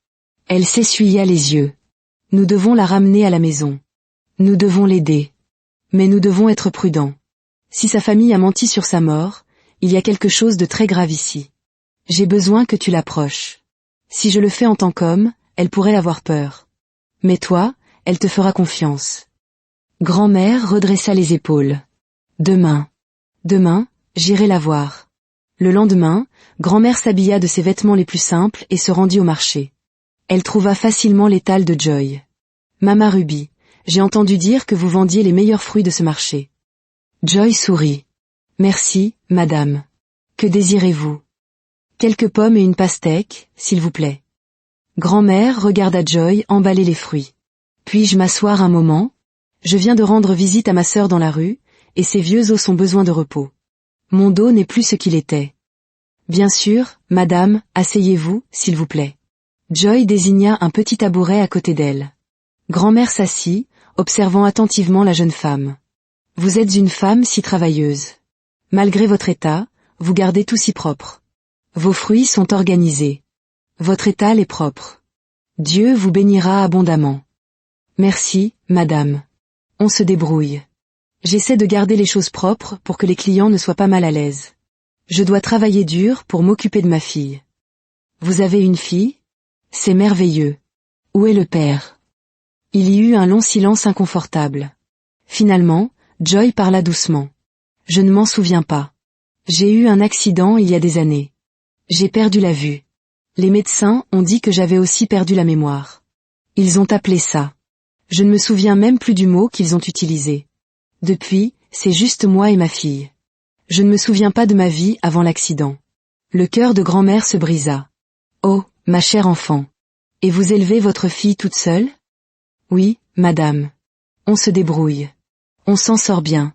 Elle s'essuya les yeux. Nous devons la ramener à la maison. Nous devons l'aider. Mais nous devons être prudents. Si sa famille a menti sur sa mort, il y a quelque chose de très grave ici. J'ai besoin que tu l'approches. Si je le fais en tant qu'homme, elle pourrait avoir peur. Mais toi, elle te fera confiance. Grand-mère redressa les épaules. Demain, j'irai la voir. Le lendemain, grand-mère s'habilla de ses vêtements les plus simples et se rendit au marché. Elle trouva facilement l'étal de Joy. Mama Ruby, j'ai entendu dire que vous vendiez les meilleurs fruits de ce marché. Joy sourit. Merci, madame. Que désirez-vous? Quelques pommes et une pastèque, s'il vous plaît. Grand-mère regarda Joy emballer les fruits. Puis-je m'asseoir un moment? Je viens de rendre visite à ma sœur dans la rue, et ses vieux os ont besoin de repos. Mon dos n'est plus ce qu'il était. Bien sûr, madame, asseyez-vous, s'il vous plaît. Joy désigna un petit tabouret à côté d'elle. Grand-mère s'assit, observant attentivement la jeune femme. Vous êtes une femme si travailleuse. Malgré votre état, vous gardez tout si propre. Vos fruits sont organisés. Votre étal est propre. Dieu vous bénira abondamment. Merci, madame. On se débrouille. J'essaie de garder les choses propres pour que les clients ne soient pas mal à l'aise. Je dois travailler dur pour m'occuper de ma fille. Vous avez une fille? C'est merveilleux. Où est le père? Il y eut un long silence inconfortable. Finalement, Joy parla doucement. Je ne m'en souviens pas. J'ai eu un accident il y a des années. J'ai perdu la vue. Les médecins ont dit que j'avais aussi perdu la mémoire. Ils ont appelé ça. Je ne me souviens même plus du mot qu'ils ont utilisé. Depuis, c'est juste moi et ma fille. Je ne me souviens pas de ma vie avant l'accident. Le cœur de grand-mère se brisa. Oh, ma chère enfant. Et vous élevez votre fille toute seule? Oui, madame. On se débrouille. On s'en sort bien.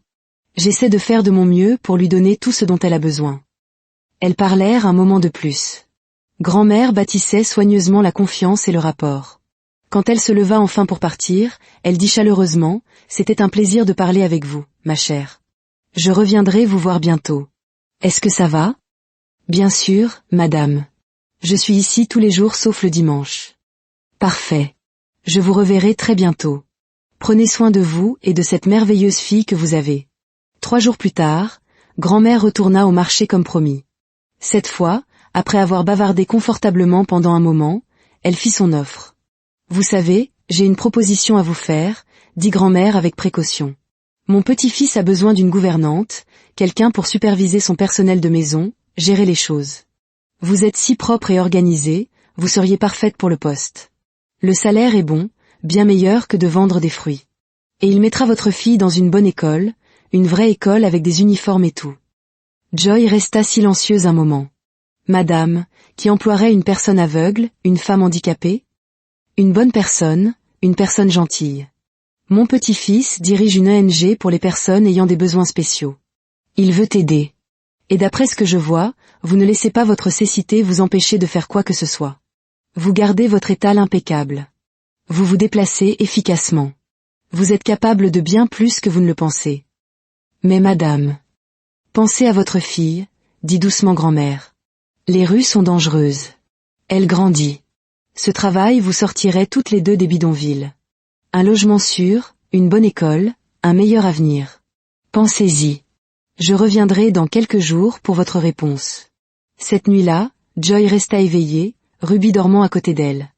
J'essaie de faire de mon mieux pour lui donner tout ce dont elle a besoin. Elles parlèrent un moment de plus. Grand-mère bâtissait soigneusement la confiance et le rapport. Quand elle se leva enfin pour partir, elle dit chaleureusement, « C'était un plaisir de parler avec vous, ma chère. Je reviendrai vous voir bientôt. Est-ce que ça va? » Bien sûr, madame. Je suis ici tous les jours sauf le dimanche. Parfait. Je vous reverrai très bientôt. Prenez soin de vous et de cette merveilleuse fille que vous avez. 3 jours plus tard, grand-mère retourna au marché comme promis. Cette fois, après avoir bavardé confortablement pendant un moment, elle fit son offre. Vous savez, j'ai une proposition à vous faire, dit grand-mère avec précaution. Mon petit-fils a besoin d'une gouvernante, quelqu'un pour superviser son personnel de maison, gérer les choses. Vous êtes si propre et organisée, vous seriez parfaite pour le poste. Le salaire est bon, bien meilleur que de vendre des fruits. Et il mettra votre fille dans une bonne école, une vraie école avec des uniformes et tout. Joy resta silencieuse un moment. Madame, qui emploierait une personne aveugle, une femme handicapée? Une bonne personne, une personne gentille. Mon petit-fils dirige une ONG pour les personnes ayant des besoins spéciaux. Il veut aider. Et d'après ce que je vois, vous ne laissez pas votre cécité vous empêcher de faire quoi que ce soit. Vous gardez votre étal impeccable. Vous vous déplacez efficacement. Vous êtes capable de bien plus que vous ne le pensez. Mais madame, pensez à votre fille, dit doucement grand-mère. Les rues sont dangereuses. Elle grandit. Ce travail vous sortirait toutes les deux des bidonvilles. Un logement sûr, une bonne école, un meilleur avenir. Pensez-y. Je reviendrai dans quelques jours pour votre réponse. Cette nuit-là, Joy resta éveillée, Ruby dormant à côté d'elle.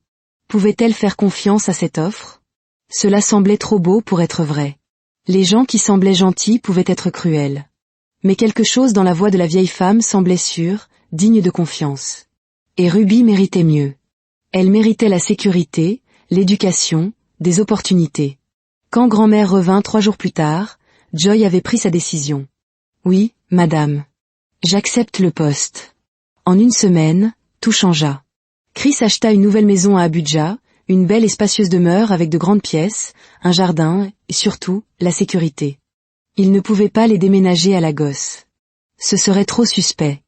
Pouvait-elle faire confiance à cette offre? Cela semblait trop beau pour être vrai. Les gens qui semblaient gentils pouvaient être cruels. Mais quelque chose dans la voix de la vieille femme semblait sûr, digne de confiance. Et Ruby méritait mieux. Elle méritait la sécurité, l'éducation, des opportunités. Quand grand-mère revint 3 jours plus tard, Joy avait pris sa décision. Oui, madame. J'accepte le poste. En une semaine, tout changea. Chris acheta une nouvelle maison à Abuja, une belle et spacieuse demeure avec de grandes pièces, un jardin, et surtout, la sécurité. Il ne pouvait pas les déménager à Lagos. Ce serait trop suspect.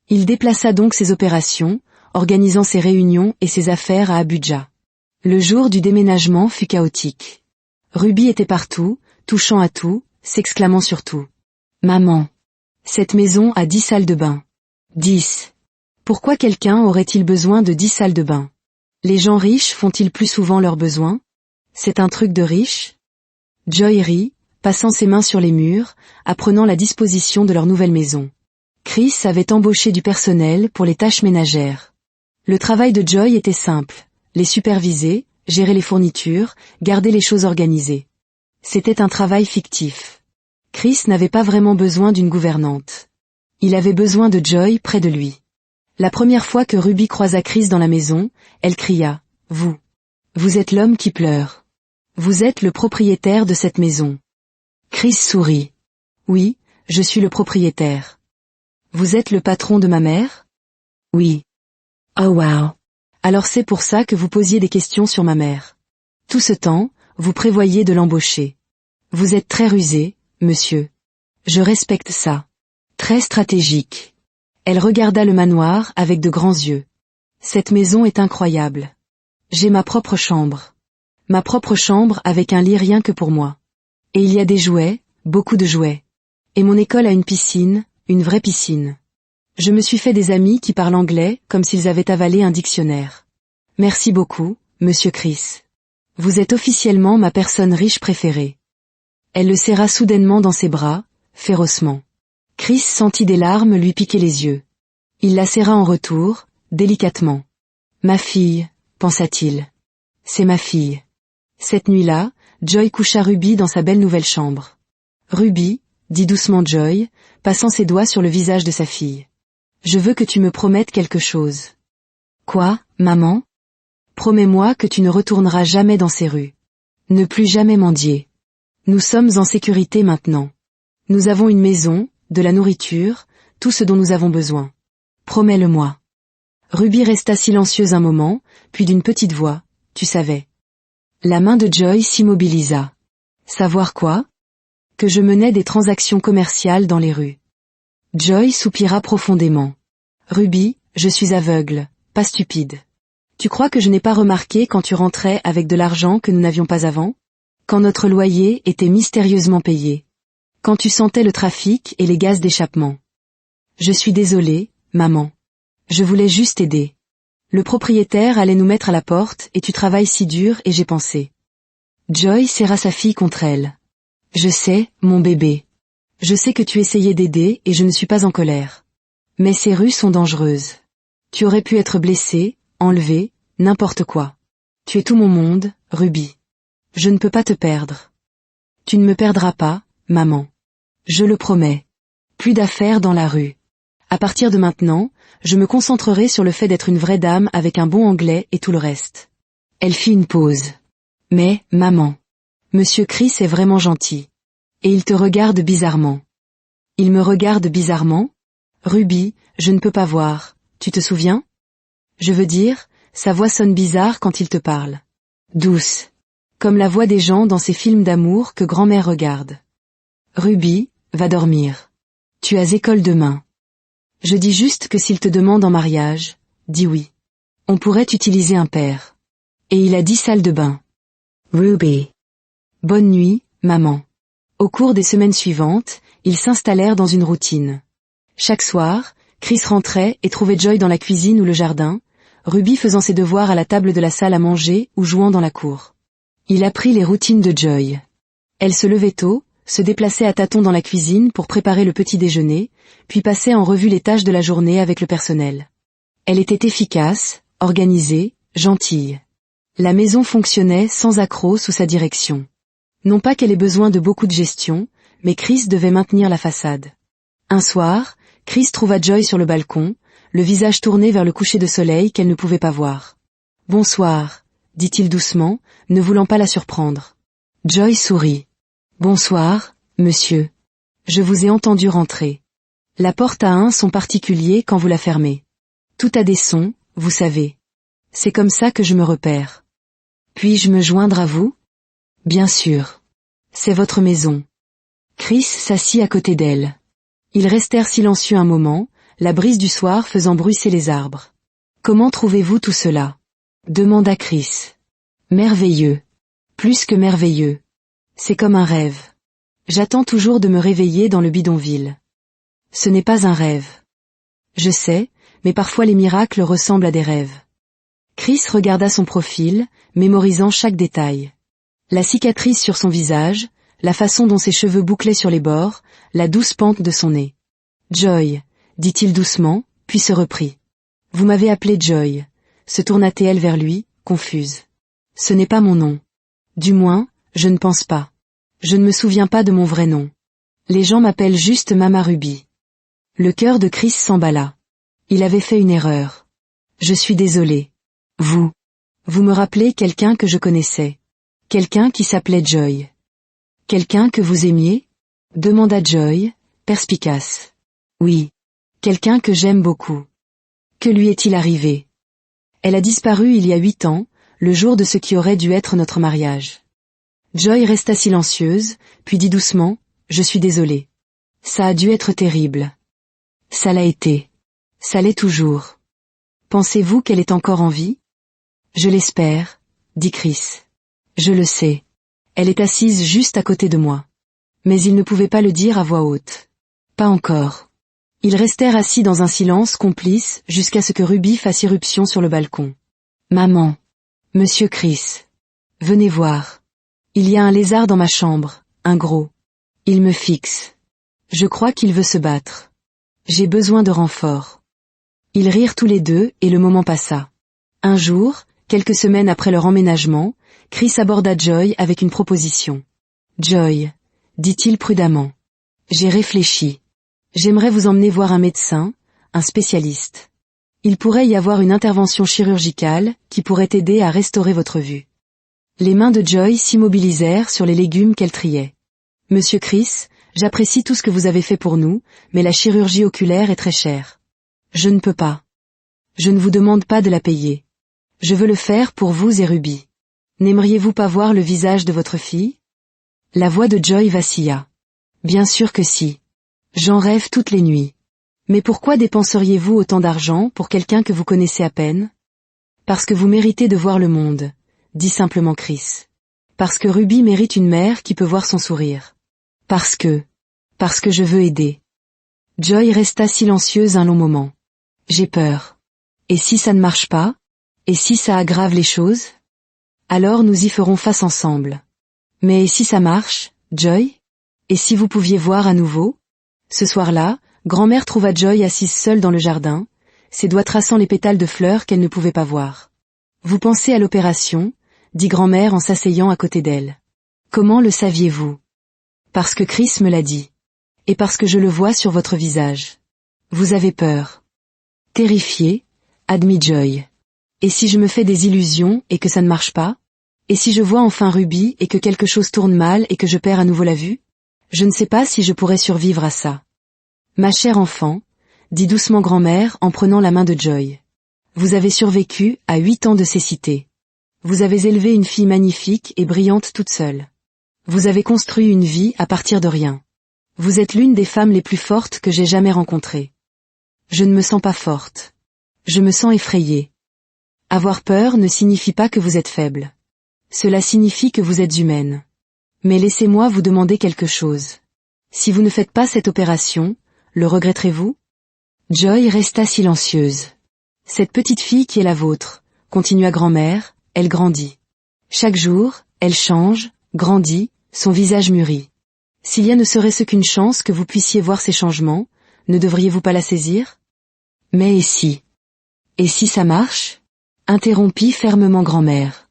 Il déplaça donc ses opérations, organisant ses réunions et ses affaires à Abuja. Le jour du déménagement fut chaotique. Ruby était partout, touchant à tout, s'exclamant sur tout. Maman. Cette maison a 10 salles de bain. 10. Pourquoi quelqu'un aurait-il besoin de 10 salles de bain? Les gens riches font-ils plus souvent leurs besoins? C'est un truc de riche? Joy rit, passant ses mains sur les murs, apprenant la disposition de leur nouvelle maison. Chris avait embauché du personnel pour les tâches ménagères. Le travail de Joy était simple, les superviser, gérer les fournitures, garder les choses organisées. C'était un travail fictif. Chris n'avait pas vraiment besoin d'une gouvernante. Il avait besoin de Joy près de lui. La première fois que Ruby croisa Chris dans la maison, elle cria « Vous êtes l'homme qui pleure. Vous êtes le propriétaire de cette maison. » Chris sourit. « Oui, je suis le propriétaire. »« Vous êtes le patron de ma mère? »« Oui. »« Oh wow. Alors c'est pour ça que vous posiez des questions sur ma mère. Tout ce temps, vous prévoyiez de l'embaucher. Vous êtes très rusé, monsieur. Je respecte ça. Très stratégique. » Elle regarda le manoir avec de grands yeux. « Cette maison est incroyable. J'ai ma propre chambre. Ma propre chambre avec un lit rien que pour moi. Et il y a des jouets, beaucoup de jouets. Et mon école a une piscine, une vraie piscine. Je me suis fait des amis qui parlent anglais comme s'ils avaient avalé un dictionnaire. Merci beaucoup, monsieur Chris. Vous êtes officiellement ma personne riche préférée. » Elle le serra soudainement dans ses bras, férocement. Chris sentit des larmes lui piquer les yeux. Il la serra en retour, délicatement. « Ma fille, pensa-t-il. C'est ma fille. » Cette nuit-là, Joy coucha Ruby dans sa belle nouvelle chambre. « Ruby, » dit doucement Joy, passant ses doigts sur le visage de sa fille. « Je veux que tu me promettes quelque chose. »« Quoi, maman ? » ?»« Promets-moi que tu ne retourneras jamais dans ces rues. Ne plus jamais mendier. Nous sommes en sécurité maintenant. Nous avons une maison, de la nourriture, tout ce dont nous avons besoin. Promets-le-moi. » Ruby resta silencieuse un moment, puis d'une petite voix, « Tu savais. » La main de Joy s'immobilisa. « Savoir quoi ? » « Que je menais des transactions commerciales dans les rues. » Joy soupira profondément. « Ruby, je suis aveugle, pas stupide. Tu crois que je n'ai pas remarqué quand tu rentrais avec de l'argent que nous n'avions pas avant ? Quand notre loyer était mystérieusement payé. Quand tu sentais le trafic et les gaz d'échappement. Je suis désolée, maman. Je voulais juste aider. Le propriétaire allait nous mettre à la porte et tu travailles si dur et j'ai pensé. » Joy serra sa fille contre elle. « Je sais, mon bébé. Je sais que tu essayais d'aider et je ne suis pas en colère. Mais ces rues sont dangereuses. Tu aurais pu être blessée, enlevée, n'importe quoi. Tu es tout mon monde, Ruby. Je ne peux pas te perdre. Tu ne me perdras pas, maman. Je le promets. Plus d'affaires dans la rue. À partir de maintenant, je me concentrerai sur le fait d'être une vraie dame avec un bon anglais et tout le reste. » Elle fit une pause. « Mais, maman, monsieur Chris est vraiment gentil. Et il te regarde bizarrement. »« Il me regarde bizarrement ? Ruby, je ne peux pas voir, tu te souviens ? Je veux dire, sa voix sonne bizarre quand il te parle. Douce. Comme la voix des gens dans ces films d'amour que grand-mère regarde. Ruby, va dormir. Tu as école demain. Je dis juste que s'il te demande en mariage, dis oui. On pourrait utiliser un père. Et il a 10 salles de bain. Ruby. Bonne nuit, maman. » Au cours des semaines suivantes, ils s'installèrent dans une routine. Chaque soir, Chris rentrait et trouvait Joy dans la cuisine ou le jardin, Ruby faisant ses devoirs à la table de la salle à manger ou jouant dans la cour. Il apprit les routines de Joy. Elle se levait tôt, se déplaçait à tâtons dans la cuisine pour préparer le petit déjeuner, puis passait en revue les tâches de la journée avec le personnel. Elle était efficace, organisée, gentille. La maison fonctionnait sans accroc sous sa direction. Non pas qu'elle ait besoin de beaucoup de gestion, mais Chris devait maintenir la façade. Un soir, Chris trouva Joy sur le balcon, le visage tourné vers le coucher de soleil qu'elle ne pouvait pas voir. « Bonsoir », dit-il doucement, ne voulant pas la surprendre. Joy sourit. « Bonsoir, monsieur. Je vous ai entendu rentrer. La porte a un son particulier quand vous la fermez. Tout a des sons, vous savez. C'est comme ça que je me repère. Puis-je me joindre à vous ? Bien sûr. C'est votre maison. » Chris s'assit à côté d'elle. Ils restèrent silencieux un moment, la brise du soir faisant bruisser les arbres. « Comment trouvez-vous tout cela ? » demanda Chris. « Merveilleux. Plus que merveilleux. C'est comme un rêve. J'attends toujours de me réveiller dans le bidonville. Ce n'est pas un rêve. Je sais, mais parfois les miracles ressemblent à des rêves. » Chris regarda son profil, mémorisant chaque détail. La cicatrice sur son visage, la façon dont ses cheveux bouclaient sur les bords, la douce pente de son nez. « Joy, » dit-il doucement, puis se reprit. « Vous m'avez appelé Joy. » Se tourna-t-elle vers lui, confuse. « Ce n'est pas mon nom. Du moins, je ne pense pas. Je ne me souviens pas de mon vrai nom. Les gens m'appellent juste Mama Ruby. » Le cœur de Chris s'emballa. Il avait fait une erreur. « Je suis désolé. Vous me rappelez quelqu'un que je connaissais. Quelqu'un qui s'appelait Joy. » « Quelqu'un que vous aimiez ? » demanda Joy, perspicace. « Oui. Quelqu'un que j'aime beaucoup. » « Que lui est-il arrivé ? » « Elle a disparu il y a 8 ans, le jour de ce qui aurait dû être notre mariage. » Joy resta silencieuse, puis dit doucement, « Je suis désolée. Ça a dû être terrible. » « Ça l'a été. Ça l'est toujours. Pensez-vous qu'elle est encore en vie ? » « Je l'espère, » dit Chris. « Je le sais. Elle est assise juste à côté de moi. » Mais il ne pouvait pas le dire à voix haute. Pas encore. Ils restèrent assis dans un silence complice jusqu'à ce que Ruby fasse irruption sur le balcon. « Maman. Monsieur Chris. Venez voir. Il y a un lézard dans ma chambre, un gros. Il me fixe. Je crois qu'il veut se battre. J'ai besoin de renfort. » Ils rirent tous les deux et le moment passa. Un jour, quelques semaines après leur emménagement, Chris aborda Joy avec une proposition. « Joy, » dit-il prudemment. « J'ai réfléchi. J'aimerais vous emmener voir un médecin, un spécialiste. Il pourrait y avoir une intervention chirurgicale qui pourrait aider à restaurer votre vue. » Les mains de Joy s'immobilisèrent sur les légumes qu'elle triait. « Monsieur Chris, j'apprécie tout ce que vous avez fait pour nous, mais la chirurgie oculaire est très chère. Je ne peux pas. Je ne vous demande pas de la payer. Je veux le faire pour vous et Ruby. N'aimeriez-vous pas voir le visage de votre fille ? » La voix de Joy vacilla. « Bien sûr que si. J'en rêve toutes les nuits. Mais pourquoi dépenseriez-vous autant d'argent pour quelqu'un que vous connaissez à peine ? » « Parce que vous méritez de voir le monde, » dit simplement Chris. « Parce que Ruby mérite une mère qui peut voir son sourire. Parce que je veux aider. » Joy resta silencieuse un long moment. « J'ai peur. Et si ça ne marche pas ? Et si ça aggrave les choses ? Alors nous y ferons face ensemble. Mais si ça marche, Joy ? Et si vous pouviez voir à nouveau ? » Ce soir-là, grand-mère trouva Joy assise seule dans le jardin, ses doigts traçant les pétales de fleurs qu'elle ne pouvait pas voir. « Vous pensez à l'opération ?» dit grand-mère en s'asseyant à côté d'elle. « Comment le saviez-vous ? » « Parce que Chris me l'a dit. Et parce que je le vois sur votre visage. Vous avez peur. » Terrifiée, admit Joy. « Et si je me fais des illusions et que ça ne marche pas ? Et si je vois enfin Ruby et que quelque chose tourne mal et que je perds à nouveau la vue ? Je ne sais pas si je pourrais survivre à ça. » « Ma chère enfant, » dit doucement grand-mère en prenant la main de Joy. « Vous avez survécu à 8 ans de cécité. Vous avez élevé une fille magnifique et brillante toute seule. Vous avez construit une vie à partir de rien. Vous êtes l'une des femmes les plus fortes que j'ai jamais rencontrées. Je ne me sens pas forte. Je me sens effrayée. Avoir peur ne signifie pas que vous êtes faible. Cela signifie que vous êtes humaine. Mais laissez-moi vous demander quelque chose. Si vous ne faites pas cette opération, le regretterez-vous ? » Joy resta silencieuse. « Cette petite fille qui est la vôtre, » continua grand-mère, « elle grandit. Chaque jour, elle change, grandit, son visage mûrit. S'il y a ne serait-ce qu'une chance que vous puissiez voir ces changements, ne devriez-vous pas la saisir ? Mais et si ? Et si ça marche ? Interrompit fermement grand-mère.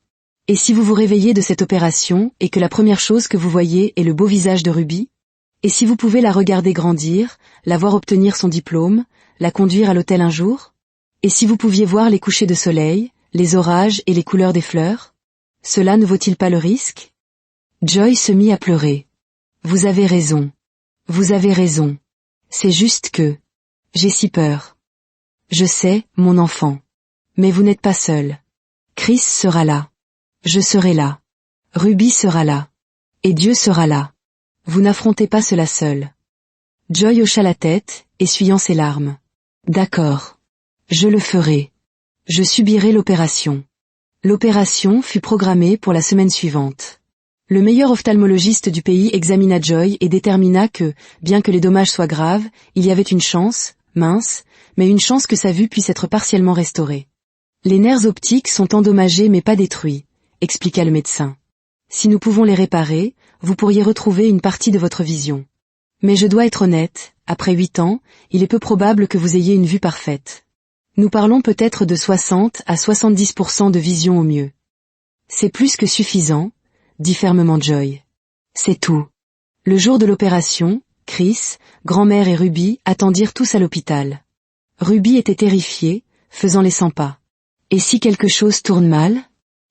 Et si vous vous réveillez de cette opération et que la première chose que vous voyez est le beau visage de Ruby? Et si vous pouvez la regarder grandir, la voir obtenir son diplôme, la conduire à l'hôtel un jour? Et si vous pouviez voir les couchers de soleil, les orages et les couleurs des fleurs? Cela ne vaut-il pas le risque? Joy se mit à pleurer. Vous avez raison. Vous avez raison. C'est juste que... j'ai si peur. Je sais, mon enfant. Mais vous n'êtes pas seul. Chris sera là. Je serai là. Ruby sera là. Et Dieu sera là. Vous n'affrontez pas cela seul. Joy hocha la tête, essuyant ses larmes. D'accord. Je le ferai. Je subirai l'opération. L'opération fut programmée pour la semaine suivante. Le meilleur ophtalmologiste du pays examina Joy et détermina que, bien que les dommages soient graves, il y avait une chance, mince, mais une chance que sa vue puisse être partiellement restaurée. Les nerfs optiques sont endommagés mais pas détruits, expliqua le médecin. Si nous pouvons les réparer, vous pourriez retrouver une partie de votre vision. Mais je dois être honnête, après 8 ans, il est peu probable que vous ayez une vue parfaite. Nous parlons peut-être de 60 à 70% de vision au mieux. C'est plus que suffisant, dit fermement Joy. C'est tout. Le jour de l'opération, Chris, grand-mère et Ruby attendirent tous à l'hôpital. Ruby était terrifiée, faisant les 100 pas. Et si quelque chose tourne mal?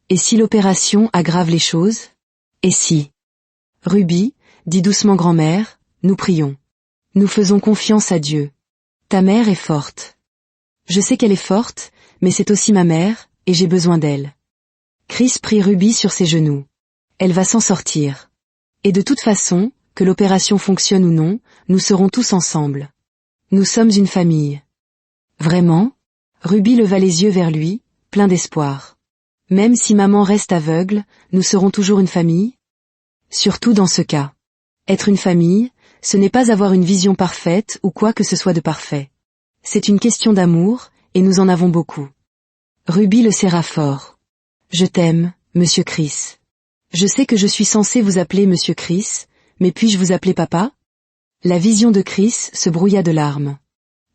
Et si l'opération aggrave les choses? Et si? Ruby, dit doucement grand-mère, nous prions. Nous faisons confiance à Dieu. Ta mère est forte. Je sais qu'elle est forte, mais c'est aussi ma mère, et j'ai besoin d'elle. Chris prit Ruby sur ses genoux. Elle va s'en sortir. Et de toute façon, que l'opération fonctionne ou non, nous serons tous ensemble. Nous sommes une famille. Vraiment? Ruby leva les yeux vers lui, plein d'espoir. Même si maman reste aveugle, nous serons toujours une famille? Surtout dans ce cas. Être une famille, ce n'est pas avoir une vision parfaite ou quoi que ce soit de parfait. C'est une question d'amour, et nous en avons beaucoup. Ruby le serra fort. Je t'aime, Monsieur Chris. Je sais que je suis censé vous appeler Monsieur Chris, mais puis-je vous appeler papa? La vision de Chris se brouilla de larmes.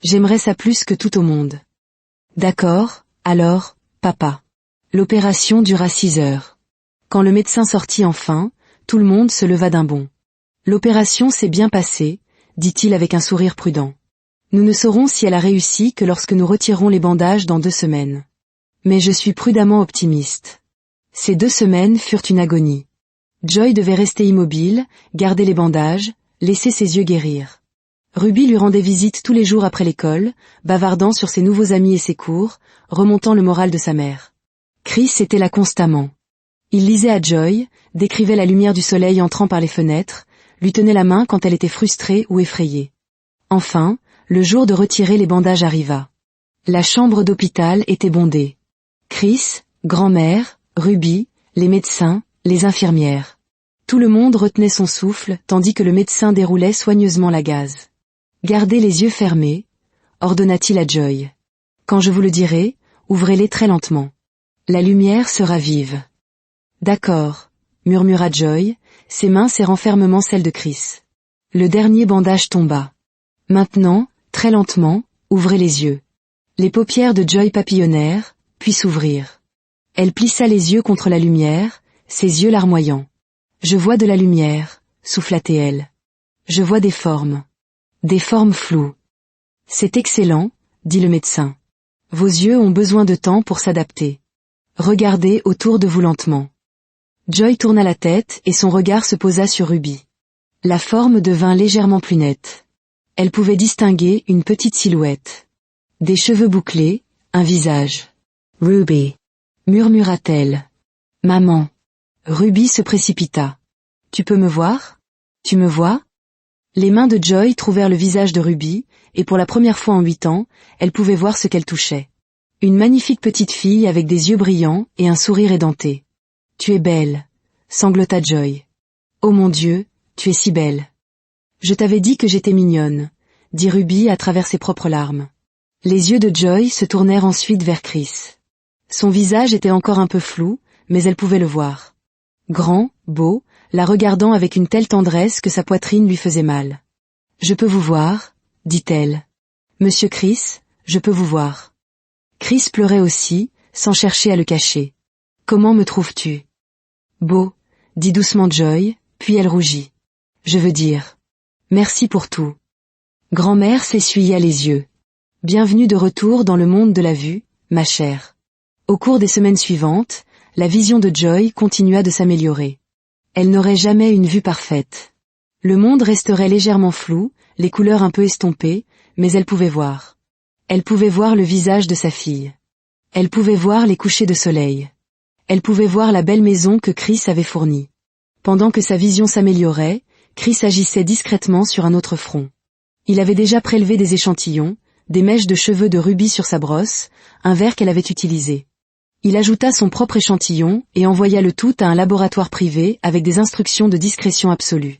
J'aimerais ça plus que tout au monde. D'accord, alors, papa. L'opération dura 6 heures. Quand le médecin sortit enfin, tout le monde se leva d'un bond. L'opération s'est bien passée, dit-il avec un sourire prudent. Nous ne saurons si elle a réussi que lorsque nous retirerons les bandages dans 2 semaines. Mais je suis prudemment optimiste. Ces 2 semaines furent une agonie. Joy devait rester immobile, garder les bandages, laisser ses yeux guérir. Ruby lui rendait visite tous les jours après l'école, bavardant sur ses nouveaux amis et ses cours, remontant le moral de sa mère. Chris était là constamment. Il lisait à Joy, décrivait la lumière du soleil entrant par les fenêtres, lui tenait la main quand elle était frustrée ou effrayée. Enfin, le jour de retirer les bandages arriva. La chambre d'hôpital était bondée. Chris, grand-mère, Ruby, les médecins, les infirmières. Tout le monde retenait son souffle tandis que le médecin déroulait soigneusement la gaze. Gardez les yeux fermés, ordonna-t-il à Joy. Quand je vous le dirai, ouvrez-les très lentement. La lumière sera vive. D'accord, murmura Joy, ses mains serrant fermement celles de Chris. Le dernier bandage tomba. Maintenant, très lentement, ouvrez les yeux. Les paupières de Joy papillonnèrent, puis s'ouvrirent. Elle plissa les yeux contre la lumière, ses yeux larmoyants. Je vois de la lumière, souffla-t-elle. Je vois des formes. Des formes floues. C'est excellent, dit le médecin. Vos yeux ont besoin de temps pour s'adapter. Regardez autour de vous lentement. Joy tourna la tête et son regard se posa sur Ruby. La forme devint légèrement plus nette. Elle pouvait distinguer une petite silhouette. Des cheveux bouclés, un visage. Ruby, murmura-t-elle. Maman. Ruby se précipita. Tu peux me voir? Tu me vois? Les mains de Joy trouvèrent le visage de Ruby, et pour la première fois en 8 ans, elle pouvait voir ce qu'elle touchait. Une magnifique petite fille avec des yeux brillants et un sourire édenté. Tu es belle, sanglota Joy. Oh mon Dieu, tu es si belle. Je t'avais dit que j'étais mignonne, dit Ruby à travers ses propres larmes. Les yeux de Joy se tournèrent ensuite vers Chris. Son visage était encore un peu flou, mais elle pouvait le voir. Grand, beau, la regardant avec une telle tendresse que sa poitrine lui faisait mal. Je peux vous voir, dit-elle. Monsieur Chris, je peux vous voir. Chris pleurait aussi, sans chercher à le cacher. Comment me trouves-tu? Beau, dit doucement Joy, puis elle rougit. Je veux dire. Merci pour tout. Grand-mère s'essuya les yeux. Bienvenue de retour dans le monde de la vue, ma chère. Au cours des semaines suivantes, la vision de Joy continua de s'améliorer. Elle n'aurait jamais une vue parfaite. Le monde resterait légèrement flou, les couleurs un peu estompées, mais elle pouvait voir. Elle pouvait voir le visage de sa fille. Elle pouvait voir les couchers de soleil. Elle pouvait voir la belle maison que Chris avait fournie. Pendant que sa vision s'améliorait, Chris agissait discrètement sur un autre front. Il avait déjà prélevé des échantillons, des mèches de cheveux de Ruby sur sa brosse, un verre qu'elle avait utilisé. Il ajouta son propre échantillon et envoya le tout à un laboratoire privé avec des instructions de discrétion absolue.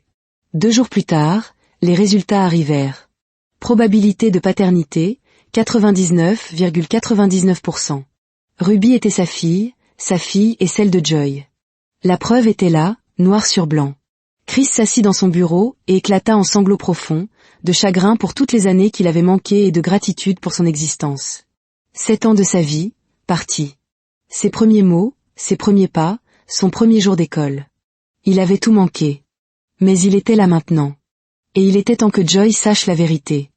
2 jours plus tard, les résultats arrivèrent. Probabilité de paternité, 99,99%. Ruby était sa fille et celle de Joy. La preuve était là, noir sur blanc. Chris s'assit dans son bureau et éclata en sanglots profonds, de chagrin pour toutes les années qu'il avait manquées et de gratitude pour son existence. 7 ans de sa vie, partis. Ses premiers mots, ses premiers pas, son premier jour d'école. Il avait tout manqué. Mais il était là maintenant. Et il était temps que Joy sache la vérité.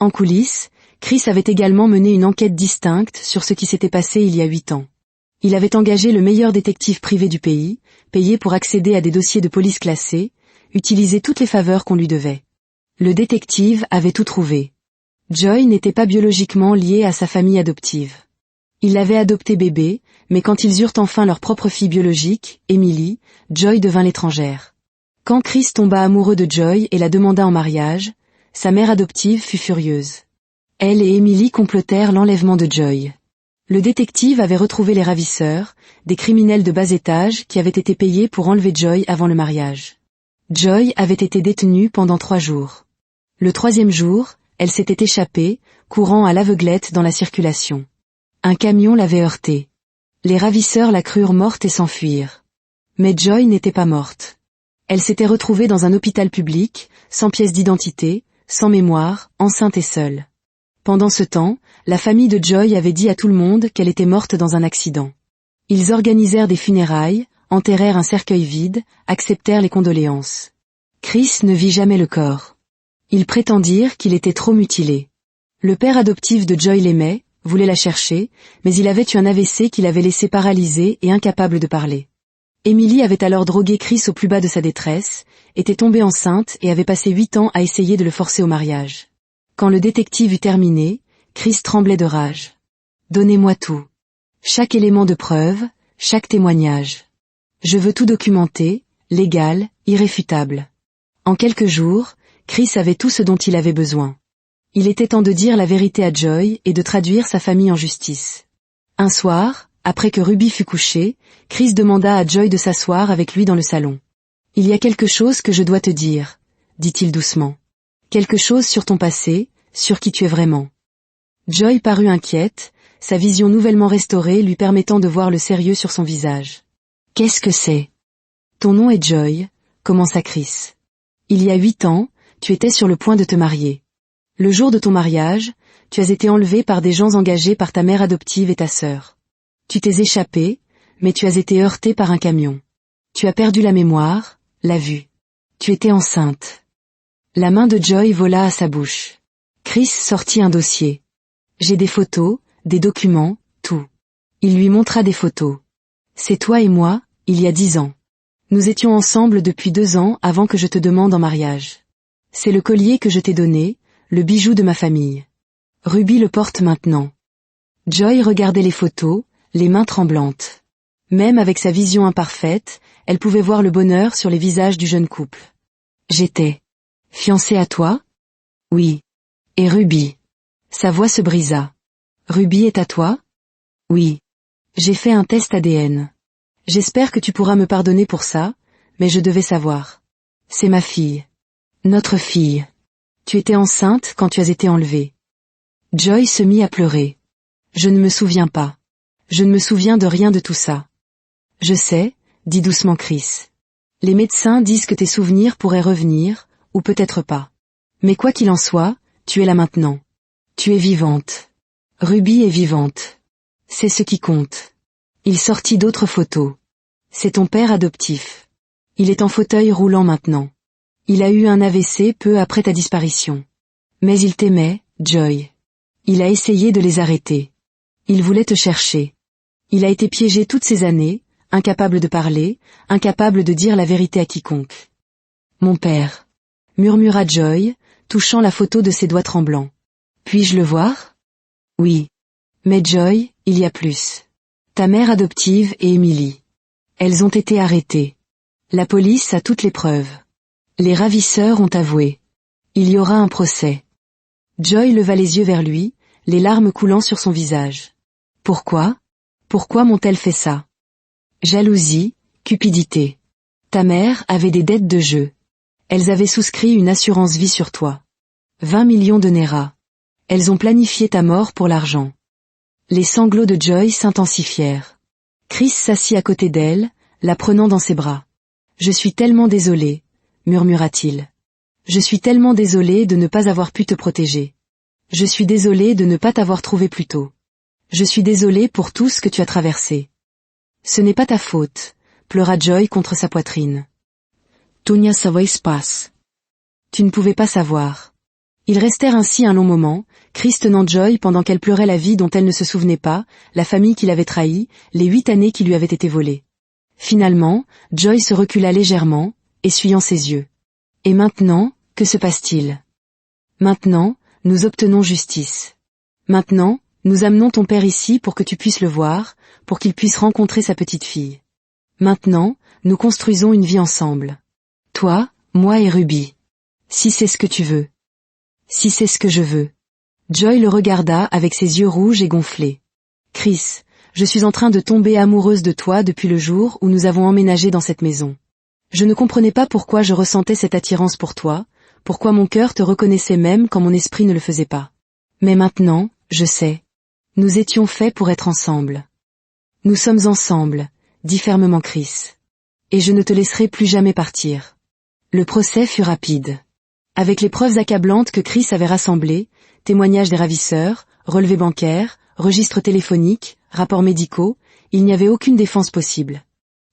En coulisses, Chris avait également mené une enquête distincte sur ce qui s'était passé il y a 8 ans. Il avait engagé le meilleur détective privé du pays, payé pour accéder à des dossiers de police classés, utiliser toutes les faveurs qu'on lui devait. Le détective avait tout trouvé. Joy n'était pas biologiquement liée à sa famille adoptive. Il l'avait adoptée bébé, mais quand ils eurent enfin leur propre fille biologique, Emily, Joy devint l'étrangère. Quand Chris tomba amoureux de Joy et la demanda en mariage, sa mère adoptive fut furieuse. Elle et Emily complotèrent l'enlèvement de Joy. Le détective avait retrouvé les ravisseurs, des criminels de bas étage qui avaient été payés pour enlever Joy avant le mariage. Joy avait été détenue pendant 3 jours. Le 3e jour, elle s'était échappée, courant à l'aveuglette dans la circulation. Un camion l'avait heurtée. Les ravisseurs la crurent morte et s'enfuirent. Mais Joy n'était pas morte. Elle s'était retrouvée dans un hôpital public, sans pièce d'identité, sans mémoire, enceinte et seule. Pendant ce temps, la famille de Joy avait dit à tout le monde qu'elle était morte dans un accident. Ils organisèrent des funérailles, enterrèrent un cercueil vide, acceptèrent les condoléances. Chris ne vit jamais le corps. Ils prétendirent qu'il était trop mutilé. Le père adoptif de Joy l'aimait, voulait la chercher, mais il avait eu un AVC qui l'avait laissé paralysé et incapable de parler. Emily avait alors drogué Chris au plus bas de sa détresse, était tombée enceinte et avait passé 8 ans à essayer de le forcer au mariage. Quand le détective eut terminé, Chris tremblait de rage. « Donnez-moi tout. Chaque élément de preuve, chaque témoignage. Je veux tout documenter, légal, irréfutable. » En quelques jours, Chris avait tout ce dont il avait besoin. Il était temps de dire la vérité à Joy et de traduire sa famille en justice. Un soir, après que Ruby fut couchée, Chris demanda à Joy de s'asseoir avec lui dans le salon. « Il y a quelque chose que je dois te dire, » dit-il doucement. « Quelque chose sur ton passé, sur qui tu es vraiment. » Joy parut inquiète, sa vision nouvellement restaurée lui permettant de voir le sérieux sur son visage. « Qu'est-ce que c'est ? » « Ton nom est Joy, » commença Chris. « Il y a 8 ans, tu étais sur le point de te marier. Le jour de ton mariage, tu as été enlevée par des gens engagés par ta mère adoptive et ta sœur. Tu t'es échappée, mais tu as été heurtée par un camion. Tu as perdu la mémoire, la vue. Tu étais enceinte. » La main de Joy vola à sa bouche. Chris sortit un dossier. « J'ai des photos, des documents, tout. » Il lui montra des photos. « C'est toi et moi, il y a 10 ans. Nous étions ensemble depuis 2 ans avant que je te demande en mariage. C'est le collier que je t'ai donné, le bijou de ma famille. Ruby le porte maintenant. » Joy regardait les photos, les mains tremblantes. Même avec sa vision imparfaite, elle pouvait voir le bonheur sur les visages du jeune couple. « J'étais fiancée à toi ? » ?»« Oui. »« Et Ruby ?» Sa voix se brisa. « Ruby est à toi ? » ?»« Oui. J'ai fait un test ADN. J'espère que tu pourras me pardonner pour ça, mais je devais savoir. C'est ma fille. Notre fille. Tu étais enceinte quand tu as été enlevée. » Joy se mit à pleurer. « Je ne me souviens pas. Je ne me souviens de rien de tout ça. »« Je sais, » dit doucement Chris. « Les médecins disent que tes souvenirs pourraient revenir, ou peut-être pas. Mais quoi qu'il en soit, tu es là maintenant. Tu es vivante. Ruby est vivante. C'est ce qui compte. » Il sortit d'autres photos. C'est ton père adoptif. Il est en fauteuil roulant maintenant. Il a eu un AVC peu après ta disparition. Mais il t'aimait, Joy. Il a essayé de les arrêter. Il voulait te chercher. Il a été piégé toutes ces années, incapable de parler, incapable de dire la vérité à quiconque. Mon père, murmura Joy, touchant la photo de ses doigts tremblants. Puis-je le voir? Oui. Mais Joy, il y a plus. Ta mère adoptive et Emily. Elles ont été arrêtées. La police a toutes les preuves. Les ravisseurs ont avoué. Il y aura un procès. Joy leva les yeux vers lui, les larmes coulant sur son visage. Pourquoi? Pourquoi m'ont-elles fait ça? Jalousie, cupidité. Ta mère avait des dettes de jeu. Elles avaient souscrit une assurance vie sur toi. 20 millions de Naira. Elles ont planifié ta mort pour l'argent. Les sanglots de Joy s'intensifièrent. Chris s'assit à côté d'elle, la prenant dans ses bras. Je suis tellement désolé, murmura-t-il. Je suis tellement désolé de ne pas avoir pu te protéger. Je suis désolé de ne pas t'avoir trouvé plus tôt. Je suis désolé pour tout ce que tu as traversé. Ce n'est pas ta faute, pleura Joy contre sa poitrine. Tonya savait passe. Tu ne pouvais pas savoir. Ils restèrent ainsi un long moment, Chris tenant Joy pendant qu'elle pleurait la vie dont elle ne se souvenait pas, la famille qui l'avait trahie, les 8 années qui lui avaient été volées. Finalement, Joy se recula légèrement, essuyant ses yeux. Et maintenant, que se passe-t-il? Maintenant, nous obtenons justice. Maintenant, nous amenons ton père ici pour que tu puisses le voir, pour qu'il puisse rencontrer sa petite fille. Maintenant, nous construisons une vie ensemble. Toi, moi et Ruby. Si c'est ce que tu veux. Si c'est ce que je veux. Joy le regarda avec ses yeux rouges et gonflés. Chris, je suis en train de tomber amoureuse de toi depuis le jour où nous avons emménagé dans cette maison. Je ne comprenais pas pourquoi je ressentais cette attirance pour toi, pourquoi mon cœur te reconnaissait même quand mon esprit ne le faisait pas. Mais maintenant, je sais. Nous étions faits pour être ensemble. Nous sommes ensemble, dit fermement Chris. Et je ne te laisserai plus jamais partir. Le procès fut rapide. Avec les preuves accablantes que Chris avait rassemblées, témoignages des ravisseurs, relevés bancaires, registres téléphoniques, rapports médicaux, il n'y avait aucune défense possible.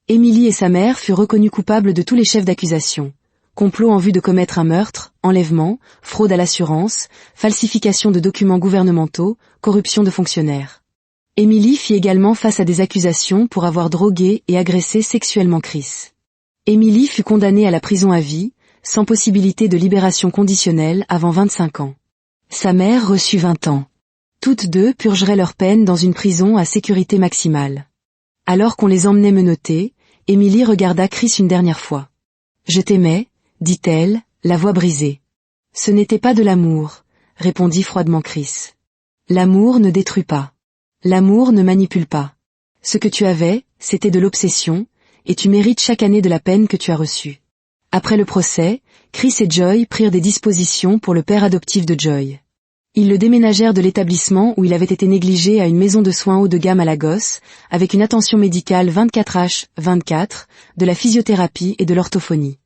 Emily et sa mère furent reconnues coupables de tous les chefs d'accusation. Complot en vue de commettre un meurtre, enlèvement, fraude à l'assurance, falsification de documents gouvernementaux, corruption de fonctionnaires. Emily fit également face à des accusations pour avoir drogué et agressé sexuellement Chris. Emily fut condamnée à la prison à vie, sans possibilité de libération conditionnelle avant 25 ans. Sa mère reçut 20 ans. Toutes deux purgeraient leur peine dans une prison à sécurité maximale. Alors qu'on les emmenait menotter, Emily regarda Chris une dernière fois. « Je t'aimais », dit-elle, la voix brisée. « Ce n'était pas de l'amour », répondit froidement Chris. « L'amour ne détruit pas. L'amour ne manipule pas. Ce que tu avais, c'était de l'obsession, et tu mérites chaque année de la peine que tu as reçue. » Après le procès, Chris et Joy prirent des dispositions pour le père adoptif de Joy. Ils le déménagèrent de l'établissement où il avait été négligé à une maison de soins haut de gamme à Lagos, avec une attention médicale 24h/24, de la physiothérapie et de l'orthophonie.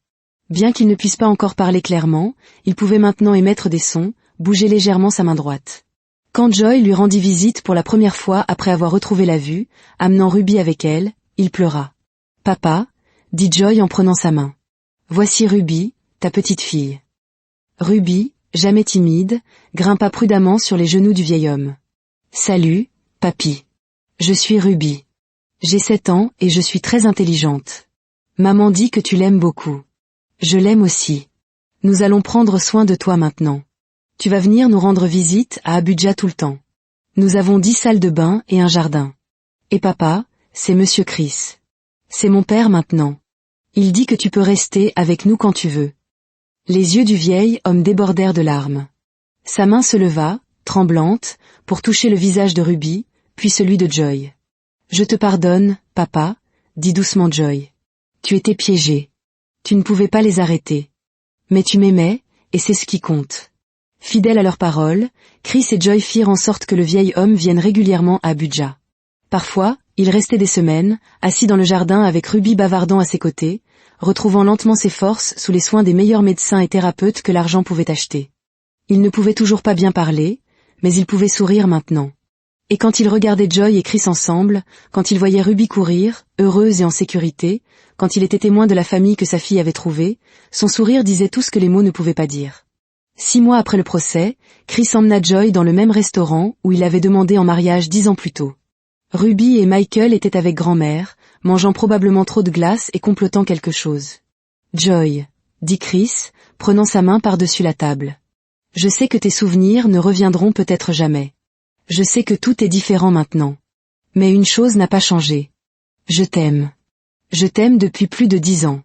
Bien qu'il ne puisse pas encore parler clairement, il pouvait maintenant émettre des sons, bouger légèrement sa main droite. Quand Joy lui rendit visite pour la première fois après avoir retrouvé la vue, amenant Ruby avec elle, il pleura. « Papa », dit Joy en prenant sa main. « Voici Ruby, ta petite fille. » Ruby, jamais timide, grimpa prudemment sur les genoux du vieil homme. « Salut, papy. Je suis Ruby. J'ai 7 ans et je suis très intelligente. Maman dit que tu l'aimes beaucoup. Je l'aime aussi. Nous allons prendre soin de toi maintenant. Tu vas venir nous rendre visite à Abuja tout le temps. Nous avons 10 salles de bain et un jardin. Et papa, c'est Monsieur Chris. C'est mon père maintenant. Il dit que tu peux rester avec nous quand tu veux. » Les yeux du vieil homme débordèrent de larmes. Sa main se leva, tremblante, pour toucher le visage de Ruby, puis celui de Joy. « Je te pardonne, papa, » dit doucement Joy. « Tu étais piégé. Tu ne pouvais pas les arrêter. Mais tu m'aimais, et c'est ce qui compte. » Fidèles à leurs paroles, Chris et Joy firent en sorte que le vieil homme vienne régulièrement à Abuja. Parfois, il restait des semaines, assis dans le jardin avec Ruby bavardant à ses côtés, retrouvant lentement ses forces sous les soins des meilleurs médecins et thérapeutes que l'argent pouvait acheter. Il ne pouvait toujours pas bien parler, mais il pouvait sourire maintenant. Et quand il regardait Joy et Chris ensemble, quand il voyait Ruby courir, heureuse et en sécurité, quand il était témoin de la famille que sa fille avait trouvée, son sourire disait tout ce que les mots ne pouvaient pas dire. 6 mois après le procès, Chris emmena Joy dans le même restaurant où il avait demandé en mariage 10 ans plus tôt. Ruby et Michael étaient avec grand-mère, mangeant probablement trop de glace et complotant quelque chose. « Joy, » dit Chris, prenant sa main par-dessus la table. « Je sais que tes souvenirs ne reviendront peut-être jamais. Je sais que tout est différent maintenant. Mais une chose n'a pas changé. Je t'aime. Je t'aime depuis plus de 10 ans.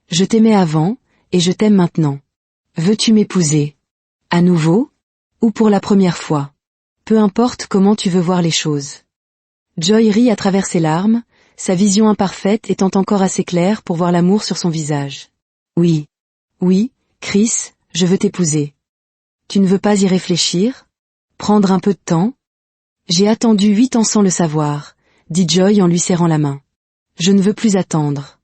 Je t'aimais avant, et je t'aime maintenant. Veux-tu m'épouser? À nouveau? Ou pour la première fois? Peu importe comment tu veux voir les choses. » Joy rit à travers ses larmes, sa vision imparfaite étant encore assez claire pour voir l'amour sur son visage. « Oui. Oui, Chris, je veux t'épouser. Tu ne veux pas y réfléchir? Prendre un peu de temps? J'ai attendu 8 ans sans le savoir, dit Joy en lui serrant la main. Je ne veux plus attendre.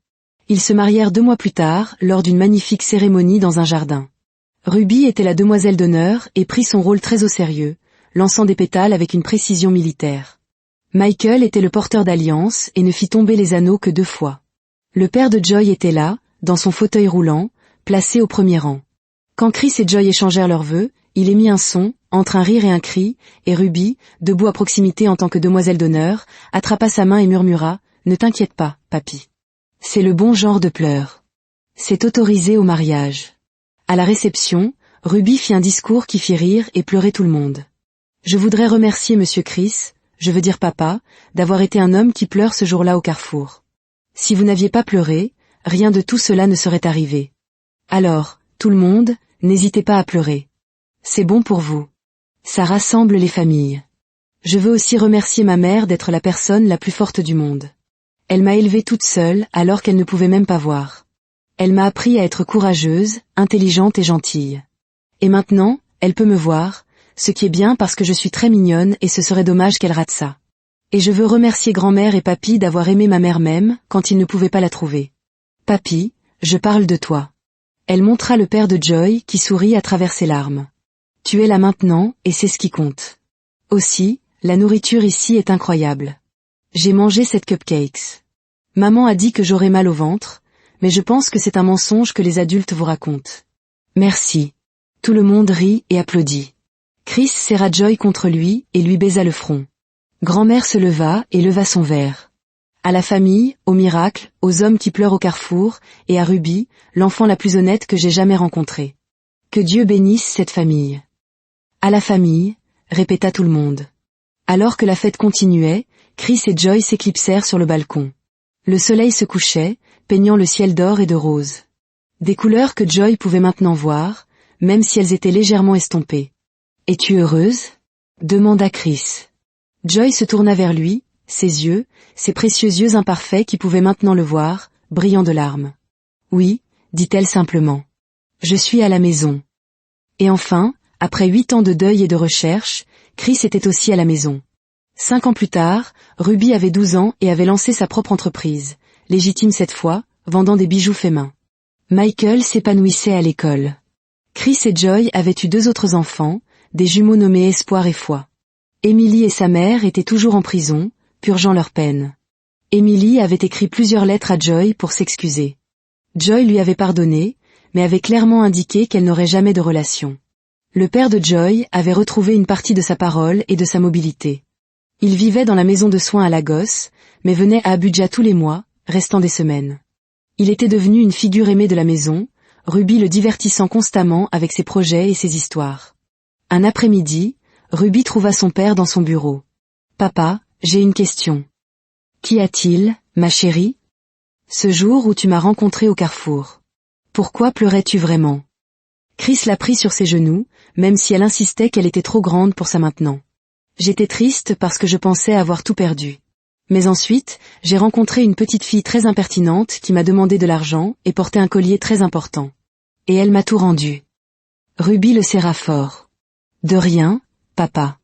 Ils se marièrent 2 mois plus tard, lors d'une magnifique cérémonie dans un jardin. Ruby était la demoiselle d'honneur et prit son rôle très au sérieux, lançant des pétales avec une précision militaire. Michael était le porteur d'alliance et ne fit tomber les anneaux que 2 fois. Le père de Joy était là, dans son fauteuil roulant, placé au premier rang. Quand Chris et Joy échangèrent leurs vœux, il émit un son, entre un rire et un cri, et Ruby, debout à proximité en tant que demoiselle d'honneur, attrapa sa main et murmura « Ne t'inquiète pas, papy. C'est le bon genre de pleurs. C'est autorisé au mariage. » À la réception, Ruby fit un discours qui fit rire et pleurer tout le monde. « Je voudrais remercier Monsieur Chris, je veux dire papa, d'avoir été un homme qui pleure ce jour-là au carrefour. Si vous n'aviez pas pleuré, rien de tout cela ne serait arrivé. Alors, tout le monde, n'hésitez pas à pleurer. C'est bon pour vous. Ça rassemble les familles. Je veux aussi remercier ma mère d'être la personne la plus forte du monde. Elle m'a élevée toute seule alors qu'elle ne pouvait même pas voir. Elle m'a appris à être courageuse, intelligente et gentille. Et maintenant, elle peut me voir, ce qui est bien parce que je suis très mignonne et ce serait dommage qu'elle rate ça. Et je veux remercier grand-mère et papy d'avoir aimé ma mère même quand ils ne pouvaient pas la trouver. Papy, je parle de toi. » Elle montra le père de Joy qui sourit à travers ses larmes. « Tu es là maintenant et c'est ce qui compte. Aussi, la nourriture ici est incroyable. J'ai mangé cette cupcakes. Maman a dit que j'aurais mal au ventre, mais je pense que c'est un mensonge que les adultes vous racontent. Merci. » Tout le monde rit et applaudit. Chris serra Joy contre lui et lui baisa le front. Grand-mère se leva et leva son verre. À la famille, au miracle, aux hommes qui pleurent au carrefour, et à Ruby, l'enfant la plus honnête que j'ai jamais rencontrée. Que Dieu bénisse cette famille. À la famille, répéta tout le monde. Alors que la fête continuait, Chris et Joy s'éclipsèrent sur le balcon. Le soleil se couchait, peignant le ciel d'or et de rose. Des couleurs que Joy pouvait maintenant voir, même si elles étaient légèrement estompées. « Es-tu heureuse ?» demanda Chris. Joy se tourna vers lui, ses yeux, ses précieux yeux imparfaits qui pouvaient maintenant le voir, brillants de larmes. « Oui, » dit-elle simplement. « Je suis à la maison. » Et enfin, après 8 ans de deuil et de recherche, Chris était aussi à la maison. 5 ans plus tard, Ruby avait 12 ans et avait lancé sa propre entreprise, légitime cette fois, vendant des bijoux faits main. Michael s'épanouissait à l'école. Chris et Joy avaient eu 2 autres enfants, des jumeaux nommés Espoir et Foi. Emily et sa mère étaient toujours en prison, purgeant leur peine. Emily avait écrit plusieurs lettres à Joy pour s'excuser. Joy lui avait pardonné, mais avait clairement indiqué qu'elle n'aurait jamais de relation. Le père de Joy avait retrouvé une partie de sa parole et de sa mobilité. Il vivait dans la maison de soins à Lagos, mais venait à Abuja tous les mois, restant des semaines. Il était devenu une figure aimée de la maison, Ruby le divertissant constamment avec ses projets et ses histoires. Un après-midi, Ruby trouva son père dans son bureau. « Papa, j'ai une question. »« Qu'y a-t-il, ma chérie ? » ?»« Ce jour où tu m'as rencontré au carrefour. Pourquoi pleurais-tu vraiment ?» Chris la prit sur ses genoux, même si elle insistait qu'elle était trop grande pour ça maintenant. « J'étais triste parce que je pensais avoir tout perdu. Mais ensuite, j'ai rencontré une petite fille très impertinente qui m'a demandé de l'argent et portait un collier très important. Et elle m'a tout rendu. » Ruby le serra fort. « De rien, papa.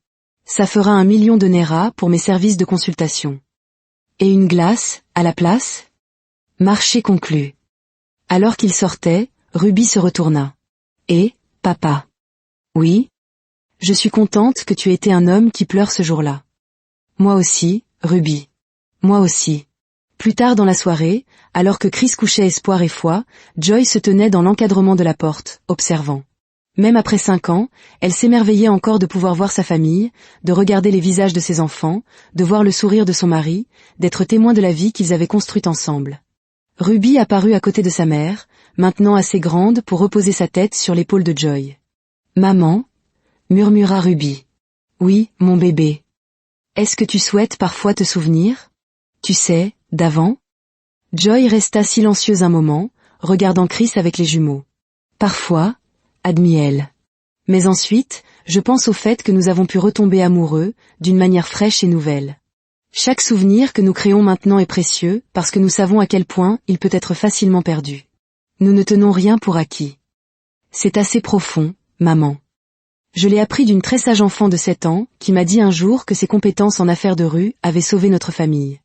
Ça fera 1 million de Naira pour mes services de consultation. Et une glace, à la place ? Marché conclu. » Alors qu'il sortait, Ruby se retourna. « Et, papa ? » « Oui ? Je suis contente que tu aies été un homme qui pleure ce jour-là. Moi aussi, Ruby. Moi aussi. Plus tard dans la soirée, alors que Chris couchait espoir et foi, Joy se tenait dans l'encadrement de la porte, observant. Même après 5 ans, elle s'émerveillait encore de pouvoir voir sa famille, de regarder les visages de ses enfants, de voir le sourire de son mari, d'être témoin de la vie qu'ils avaient construite ensemble. Ruby apparut à côté de sa mère, maintenant assez grande pour reposer sa tête sur l'épaule de Joy. « Maman » murmura Ruby. « Oui, mon bébé. Est-ce que tu souhaites parfois te souvenir ? Tu sais, d'avant » Joy resta silencieuse un moment, regardant Chris avec les jumeaux. « Parfois » admit-elle. « Mais ensuite, je pense au fait que nous avons pu retomber amoureux, d'une manière fraîche et nouvelle. Chaque souvenir que nous créons maintenant est précieux, parce que nous savons à quel point il peut être facilement perdu. Nous ne tenons rien pour acquis. C'est assez profond, maman. Je l'ai appris d'une très sage enfant de 7 ans, qui m'a dit un jour que ses compétences en affaires de rue avaient sauvé notre famille. »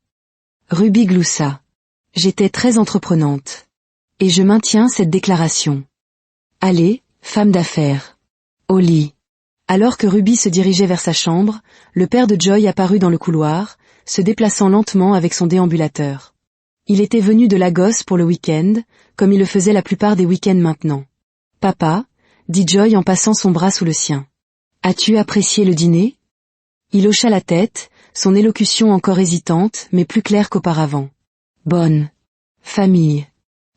Ruby gloussa. « J'étais très entreprenante. Et je maintiens cette déclaration. Allez, femme d'affaires. Au lit. » Alors que Ruby se dirigeait vers sa chambre, le père de Joy apparut dans le couloir, se déplaçant lentement avec son déambulateur. Il était venu de Lagos pour le week-end, comme il le faisait la plupart des week-ends maintenant. « Papa » dit Joy en passant son bras sous le sien. « As-tu apprécié le dîner ?» Il hocha la tête, son élocution encore hésitante, mais plus claire qu'auparavant. « Bonne. Famille.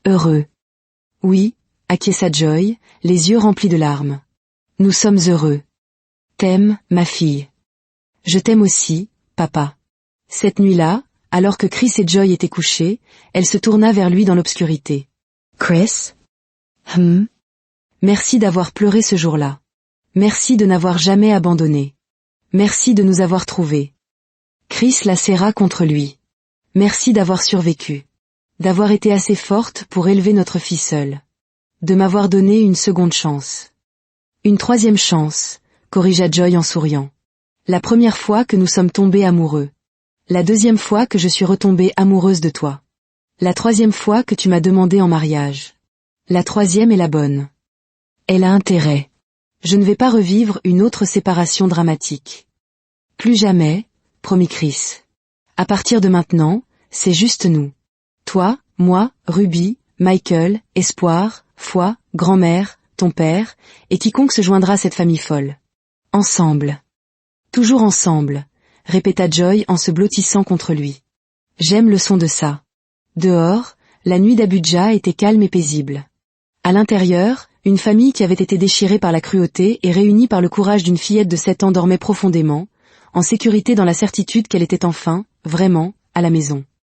Heureux. » « Oui » acquiesça Joy, les yeux remplis de larmes. « Nous sommes heureux. T'aime, ma fille. »« Je t'aime aussi, papa. » Cette nuit-là, alors que Chris et Joy étaient couchés, elle se tourna vers lui dans l'obscurité. « Chris ? Merci d'avoir pleuré ce jour-là. Merci de n'avoir jamais abandonné. Merci de nous avoir trouvés. » Chris la serra contre lui. « Merci d'avoir survécu. D'avoir été assez forte pour élever notre fille seule. De m'avoir donné une seconde chance. » « Une troisième chance, » corrigea Joy en souriant. « La première fois que nous sommes tombés amoureux. La deuxième fois que je suis retombée amoureuse de toi. La troisième fois que tu m'as demandé en mariage. La troisième est la bonne. Elle a intérêt. Je ne vais pas revivre une autre séparation dramatique. »« Plus jamais, » promit Chris. « À partir de maintenant, c'est juste nous. Toi, moi, Ruby, Michael, Espoir, Foi, grand-mère, ton père, et quiconque se joindra à cette famille folle. Ensemble. Toujours ensemble, » répéta Joy en se blottissant contre lui. « J'aime le son de ça. » Dehors, la nuit d'Abuja était calme et paisible. À l'intérieur, une famille qui avait été déchirée par la cruauté et réunie par le courage d'une fillette de 7 ans dormait profondément, en sécurité dans la certitude qu'elle était enfin, vraiment, à la maison.